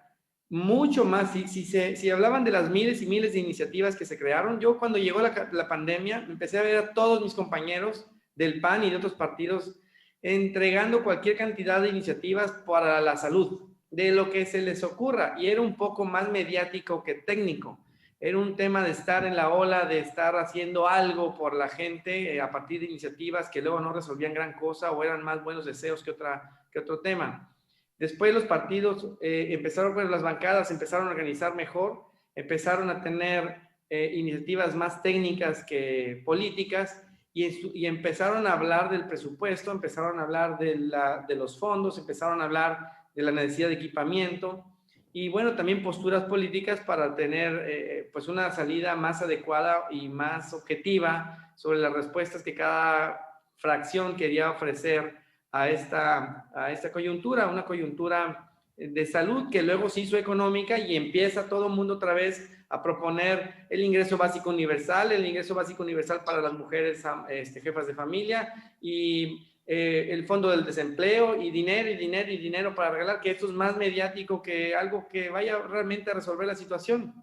mucho más, si hablaban de las miles y miles de iniciativas que se crearon, yo cuando llegó la pandemia empecé a ver a todos mis compañeros del PAN y de otros partidos entregando cualquier cantidad de iniciativas para la salud, de lo que se les ocurra, y era un poco más mediático que técnico. Era un tema de estar en la ola, de estar haciendo algo por la gente a partir de iniciativas que luego no resolvían gran cosa o eran más buenos deseos que otro tema. Después los partidos empezaron, bueno, las bancadas empezaron a organizar mejor, empezaron a tener iniciativas más técnicas que políticas y empezaron a hablar del presupuesto, empezaron a hablar de los fondos, empezaron a hablar de la necesidad de equipamiento y bueno, también posturas políticas para tener pues una salida más adecuada y más objetiva sobre las respuestas que cada fracción quería ofrecer a esta coyuntura, una coyuntura de salud que luego se hizo económica y empieza todo el mundo otra vez a proponer el ingreso básico universal para las mujeres jefas de familia y el fondo del desempleo y dinero para regalar, que esto es más mediático que algo que vaya realmente a resolver la situación.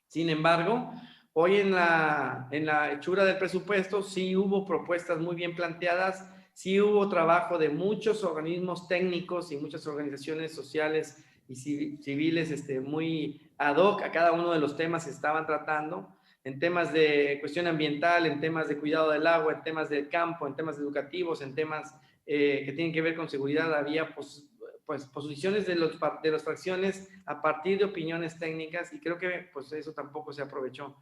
Sin embargo, hoy en la hechura del presupuesto sí hubo propuestas muy bien planteadas, sí hubo trabajo de muchos organismos técnicos y muchas organizaciones sociales y civiles muy ad hoc a cada uno de los temas que estaban tratando, en temas de cuestión ambiental, en temas de cuidado del agua, en temas del campo, en temas educativos, en temas que tienen que ver con seguridad. Había pues posiciones de las fracciones a partir de opiniones técnicas y creo que pues eso tampoco se aprovechó.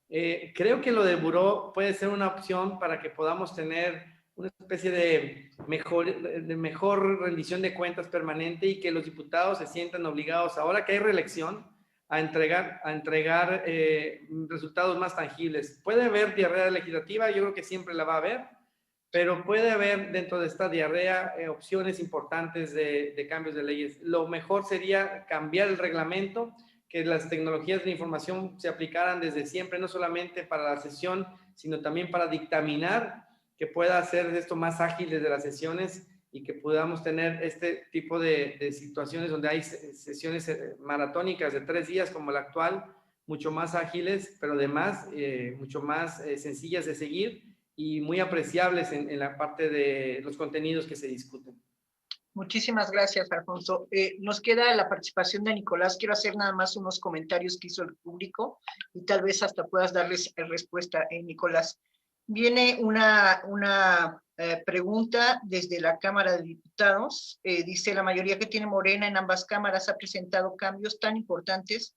Creo que lo de buró puede ser una opción para que podamos tener una especie de mejor rendición de cuentas permanente y que los diputados se sientan obligados, ahora que hay reelección, a entregar resultados más tangibles. Puede haber diarrea legislativa, yo creo que siempre la va a haber, pero puede haber dentro de esta diarrea opciones importantes de cambios de leyes. Lo mejor sería cambiar el reglamento, que las tecnologías de la información se aplicaran desde siempre, no solamente para la sesión, sino también para dictaminar, que pueda hacer esto más ágil desde las sesiones y que podamos tener este tipo de situaciones donde hay sesiones maratónicas de 3 días como la actual, mucho más ágiles, pero además mucho más sencillas de seguir y muy apreciables en la parte de los contenidos que se discuten. Muchísimas gracias, Alfonso. Nos queda la participación de Nicolás. Quiero hacer nada más unos comentarios que hizo el público y tal vez hasta puedas darles respuesta, Nicolás. Viene una pregunta desde la Cámara de Diputados. Dice, la mayoría que tiene Morena en ambas cámaras ha presentado cambios tan importantes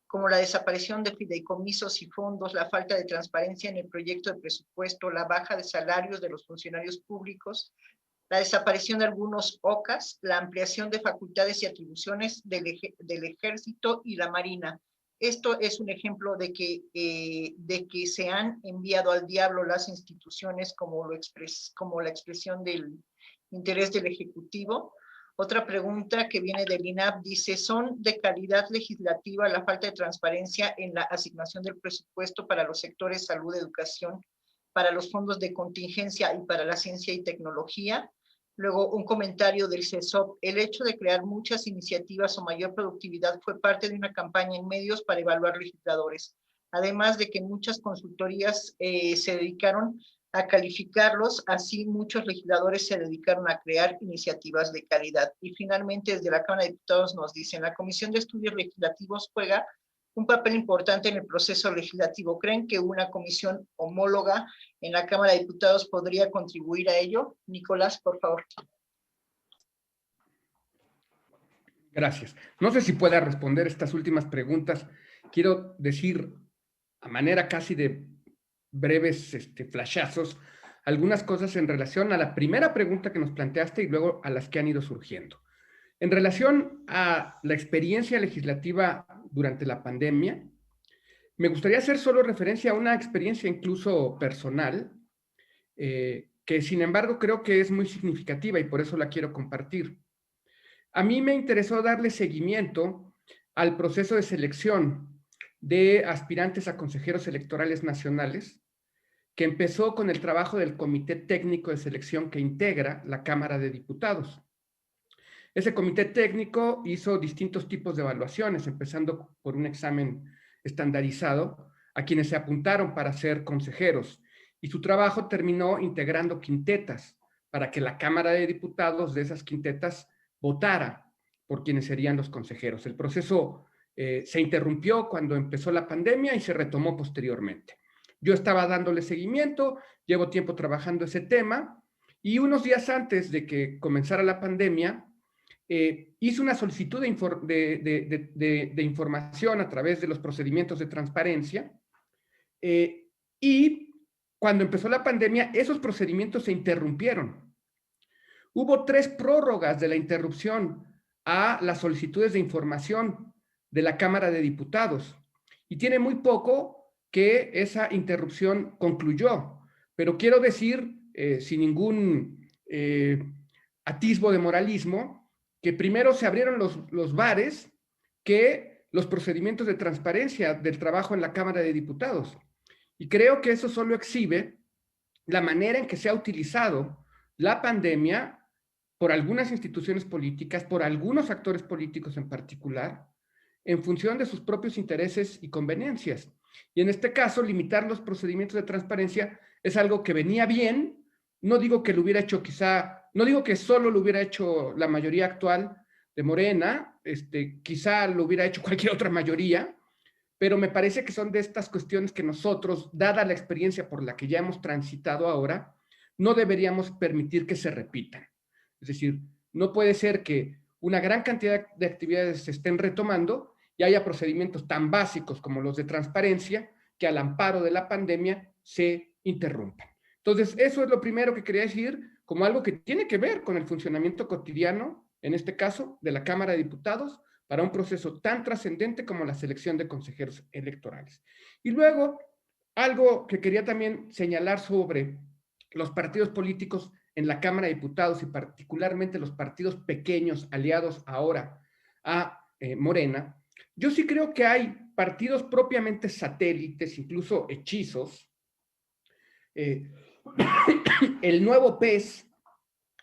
como la desaparición de fideicomisos y fondos, la falta de transparencia en el proyecto de presupuesto, la baja de salarios de los funcionarios públicos, la desaparición de algunos OCAS, la ampliación de facultades y atribuciones del Ejército y la Marina. Esto es un ejemplo de que se han enviado al diablo las instituciones como la expresión del interés del Ejecutivo. Otra pregunta que viene del INAP dice, ¿son de calidad legislativa la falta de transparencia en la asignación del presupuesto para los sectores salud, educación, para los fondos de contingencia y para la ciencia y tecnología? Luego, un comentario del CESOP. El hecho de crear muchas iniciativas o mayor productividad fue parte de una campaña en medios para evaluar legisladores. Además de que muchas consultorías se dedicaron a calificarlos, así muchos legisladores se dedicaron a crear iniciativas de calidad. Y finalmente, desde la Cámara de Diputados nos dicen, la Comisión de Estudios Legislativos juega un papel importante en el proceso legislativo. ¿Creen que una comisión homóloga en la Cámara de Diputados podría contribuir a ello? Nicolás, por favor. Gracias. No sé si pueda responder estas últimas preguntas. Quiero decir, a manera casi de breves flashazos, algunas cosas en relación a la primera pregunta que nos planteaste y luego a las que han ido surgiendo. En relación a la experiencia legislativa durante la pandemia, me gustaría hacer solo referencia a una experiencia incluso personal, que sin embargo creo que es muy significativa y por eso la quiero compartir. a mí me interesó darle seguimiento al proceso de selección de aspirantes a consejeros electorales nacionales, que empezó con el trabajo del Comité Técnico de Selección que integra la Cámara de Diputados. Ese comité técnico hizo distintos tipos de evaluaciones, empezando por un examen estandarizado a quienes se apuntaron para ser consejeros, y su trabajo terminó integrando quintetas para que la Cámara de Diputados de esas quintetas votara por quienes serían los consejeros. El proceso se interrumpió cuando empezó la pandemia y se retomó posteriormente. Yo estaba dándole seguimiento, llevo tiempo trabajando ese tema, y unos días antes de que comenzara la pandemia, hice una solicitud de información a través de los procedimientos de transparencia, y cuando empezó la pandemia, esos procedimientos se interrumpieron. Hubo 3 prórrogas de la interrupción a las solicitudes de información de la Cámara de Diputados, y tiene muy poco que esa interrupción concluyó, pero quiero decir, sin ningún atisbo de moralismo, que primero se abrieron los bares que los procedimientos de transparencia del trabajo en la Cámara de Diputados. Y creo que eso solo exhibe la manera en que se ha utilizado la pandemia por algunas instituciones políticas, por algunos actores políticos en particular, en función de sus propios intereses y conveniencias. Y en este caso, limitar los procedimientos de transparencia es algo que venía bien. No digo que lo hubiera hecho no digo que solo lo hubiera hecho la mayoría actual de Morena, quizá lo hubiera hecho cualquier otra mayoría, pero me parece que son de estas cuestiones que nosotros, dada la experiencia por la que ya hemos transitado ahora, no deberíamos permitir que se repitan. Es decir, no puede ser que una gran cantidad de actividades se estén retomando y haya procedimientos tan básicos como los de transparencia que al amparo de la pandemia se interrumpan. Entonces, eso es lo primero que quería decir, como algo que tiene que ver con el funcionamiento cotidiano, en este caso, de la Cámara de Diputados, para un proceso tan trascendente como la selección de consejeros electorales. Y luego, algo que quería también señalar sobre los partidos políticos en la Cámara de Diputados y particularmente los partidos pequeños aliados ahora a Morena. Yo sí creo que hay partidos propiamente satélites, incluso hechizos. El nuevo PES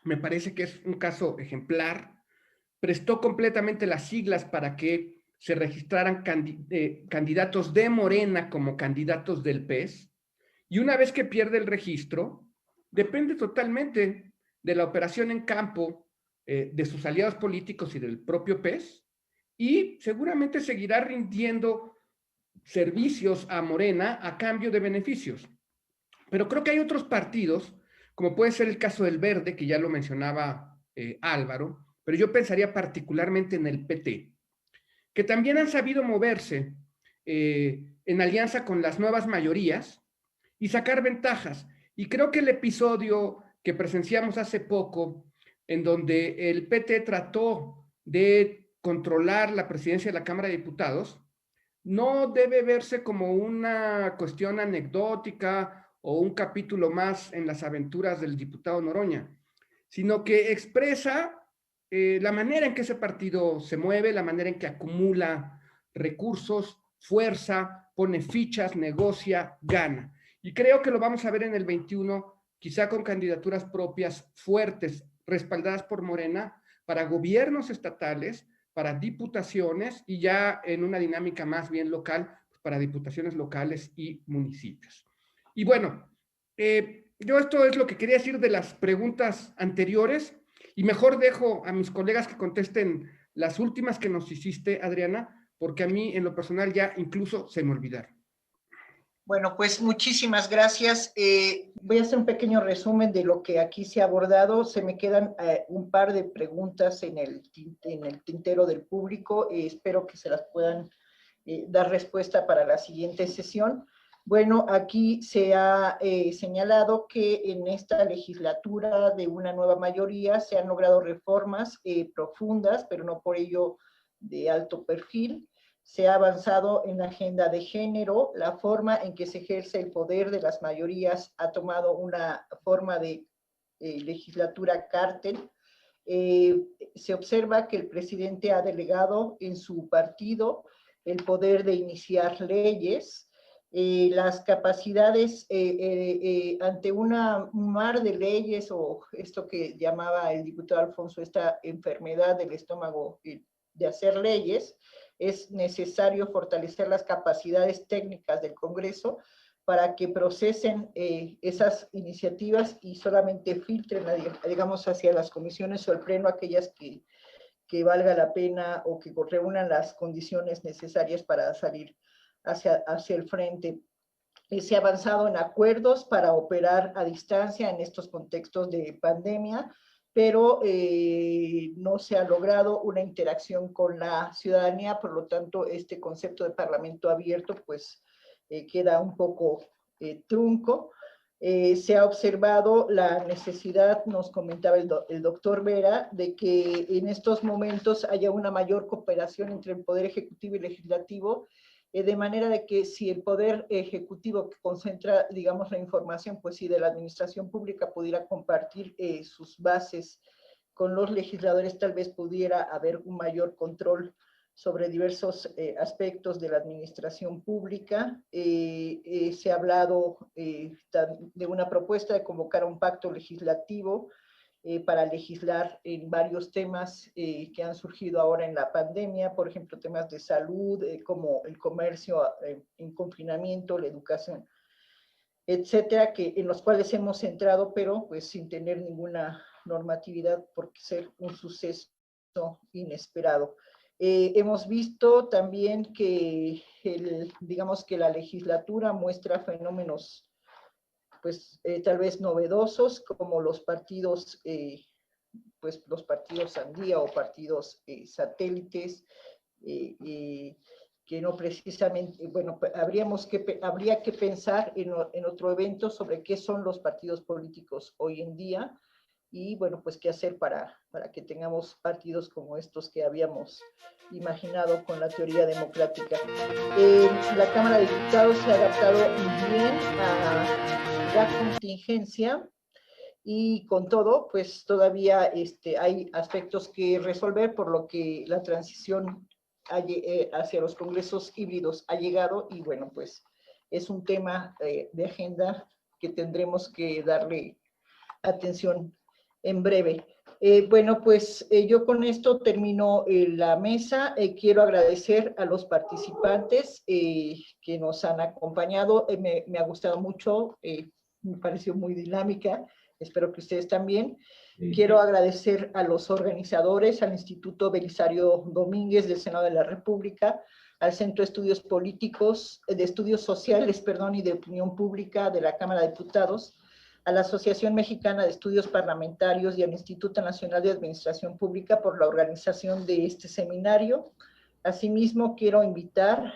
me parece que es un caso ejemplar. Prestó completamente las siglas para que se registraran candidatos de Morena como candidatos del PES, y una vez que pierde el registro, depende totalmente de la operación en campo de sus aliados políticos y del propio PES, y seguramente seguirá rindiendo servicios a Morena a cambio de beneficios. Pero creo que hay otros partidos, como puede ser el caso del Verde, que ya lo mencionaba Álvaro, pero yo pensaría particularmente en el PT, que también han sabido moverse en alianza con las nuevas mayorías y sacar ventajas. Y creo que el episodio que presenciamos hace poco, en donde el PT trató de controlar la presidencia de la Cámara de Diputados, no debe verse como una cuestión anecdótica o un capítulo más en las aventuras del diputado Noroña, sino que expresa la manera en que ese partido se mueve, la manera en que acumula recursos, fuerza, pone fichas, negocia, gana. Y creo que lo vamos a ver en el 21, quizá con candidaturas propias fuertes, respaldadas por Morena, para gobiernos estatales, para diputaciones y ya en una dinámica más bien local, para diputaciones locales y municipios. Y bueno, yo esto es lo que quería decir de las preguntas anteriores, y mejor dejo a mis colegas que contesten las últimas que nos hiciste, Adriana, porque a mí en lo personal ya incluso se me olvidaron. Bueno, pues muchísimas gracias. Voy a hacer un pequeño resumen de lo que aquí se ha abordado. Se me quedan un par de preguntas en el tintero del público. Espero que se las puedan dar respuesta para la siguiente sesión. Bueno, aquí se ha señalado que en esta legislatura de una nueva mayoría se han logrado reformas profundas, pero no por ello de alto perfil. Se ha avanzado en la agenda de género, la forma en que se ejerce el poder de las mayorías ha tomado una forma de legislatura cártel. Se observa que el presidente ha delegado en su partido el poder de iniciar leyes, las capacidades ante un mar de leyes, o esto que llamaba el diputado Alfonso, esta enfermedad del estómago de hacer leyes, es necesario fortalecer las capacidades técnicas del Congreso para que procesen esas iniciativas y solamente filtren, digamos, hacia las comisiones o el pleno aquellas que valga la pena o que reúnan las condiciones necesarias para salir hacia el frente. Se ha avanzado en acuerdos para operar a distancia en estos contextos de pandemia, pero no se ha logrado una interacción con la ciudadanía, por lo tanto, este concepto de parlamento abierto, pues, queda un poco trunco. Se ha observado la necesidad, nos comentaba el doctor Vera, de que en estos momentos haya una mayor cooperación entre el Poder Ejecutivo y Legislativo, de manera de que si el Poder Ejecutivo concentra, digamos, la información, pues si de la administración pública pudiera compartir sus bases con los legisladores, tal vez pudiera haber un mayor control sobre diversos aspectos de la administración pública. Se ha hablado de una propuesta de convocar un pacto legislativo para legislar en varios temas que han surgido ahora en la pandemia, por ejemplo, temas de salud, como el comercio en confinamiento, la educación, etcétera, en los cuales hemos entrado, pero pues sin tener ninguna normatividad por ser un suceso inesperado. Hemos visto también que, digamos que la legislatura muestra fenómenos, pues tal vez novedosos, como los partidos, pues los partidos sandía o partidos satélites, que no precisamente, bueno, habría que pensar en otro evento sobre qué son los partidos políticos hoy en día, y bueno, pues qué hacer para que tengamos partidos como estos que habíamos imaginado con la teoría democrática. La Cámara de Diputados se ha adaptado bien a la contingencia, y con todo, pues todavía hay aspectos que resolver, por lo que la transición hacia los congresos híbridos ha llegado, y bueno, pues es un tema de agenda que tendremos que darle atención en breve. Bueno, pues yo con esto termino la mesa. Quiero agradecer a los participantes que nos han acompañado. Me ha gustado mucho, me pareció muy dinámica. Espero que ustedes también. Sí. Quiero agradecer a los organizadores, al Instituto Belisario Domínguez del Senado de la República, al Centro de Estudios Políticos, de Estudios Sociales, perdón, y de Opinión Pública de la Cámara de Diputados, a la Asociación Mexicana de Estudios Parlamentarios y al Instituto Nacional de Administración Pública por la organización de este seminario. Asimismo, quiero invitar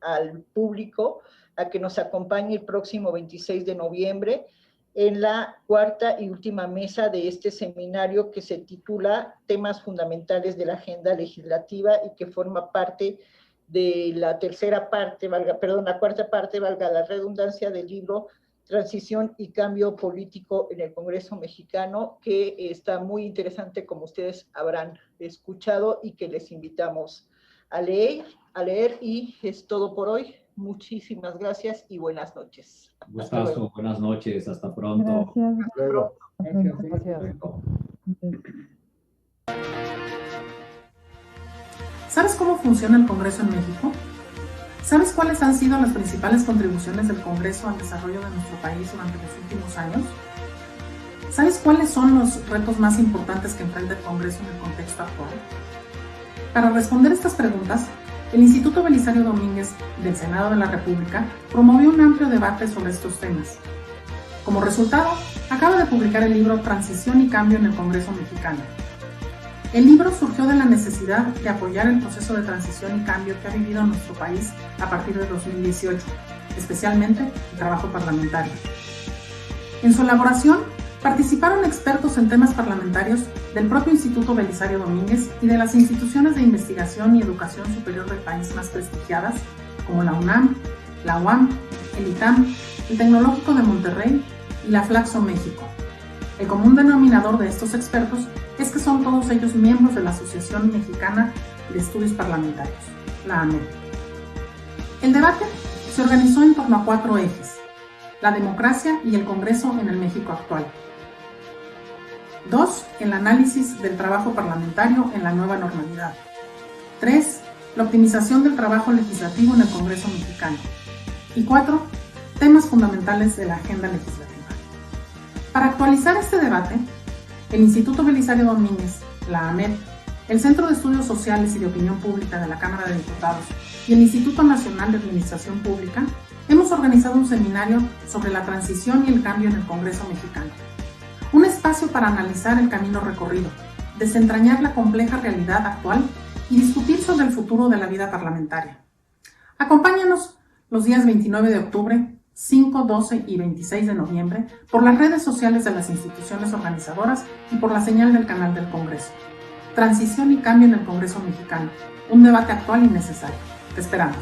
al público a que nos acompañe el próximo 26 de noviembre en la cuarta y última mesa de este seminario, que se titula Temas Fundamentales de la Agenda Legislativa, y que forma parte de la tercera parte, la cuarta parte, valga la redundancia, del libro Transición y Cambio Político en el Congreso Mexicano, que está muy interesante, como ustedes habrán escuchado, y que les invitamos a leer, y es todo por hoy. Muchísimas gracias y buenas noches. Gustazo, buenas noches, hasta pronto. Gracias. Gracias. ¿Sabes cómo funciona el Congreso en México? ¿Sabes cuáles han sido las principales contribuciones del Congreso al desarrollo de nuestro país durante los últimos años? ¿Sabes cuáles son los retos más importantes que enfrenta el Congreso en el contexto actual? Para responder estas preguntas, el Instituto Belisario Domínguez del Senado de la República promovió un amplio debate sobre estos temas. Como resultado, acaba de publicar el libro Transición y Cambio en el Congreso Mexicano. El libro surgió de la necesidad de apoyar el proceso de transición y cambio que ha vivido nuestro país a partir de 2018, especialmente el trabajo parlamentario. En su elaboración, participaron expertos en temas parlamentarios del propio Instituto Belisario Domínguez y de las instituciones de investigación y educación superior del país más prestigiadas, como la UNAM, la UAM, el ITAM, el Tecnológico de Monterrey y la Flaxo México. El común denominador de estos expertos es que son todos ellos miembros de la Asociación Mexicana de Estudios Parlamentarios, la AMED. El debate se organizó en torno a 4 ejes: la democracia y el Congreso en el México actual. 2. El análisis del trabajo parlamentario en la nueva normalidad. 3. La optimización del trabajo legislativo en el Congreso mexicano. Y 4. Temas fundamentales de la agenda legislativa. Para actualizar este debate, el Instituto Belisario Domínguez, la AMED, el Centro de Estudios Sociales y de Opinión Pública de la Cámara de Diputados y el Instituto Nacional de Administración Pública hemos organizado un seminario sobre la transición y el cambio en el Congreso mexicano. Un espacio para analizar el camino recorrido, desentrañar la compleja realidad actual y discutir sobre el futuro de la vida parlamentaria. Acompáñanos los días 29 de octubre, 5, 12 y 26 de noviembre por las redes sociales de las instituciones organizadoras y por la señal del canal del Congreso. Transición y cambio en el Congreso mexicano, un debate actual y necesario. Te esperamos.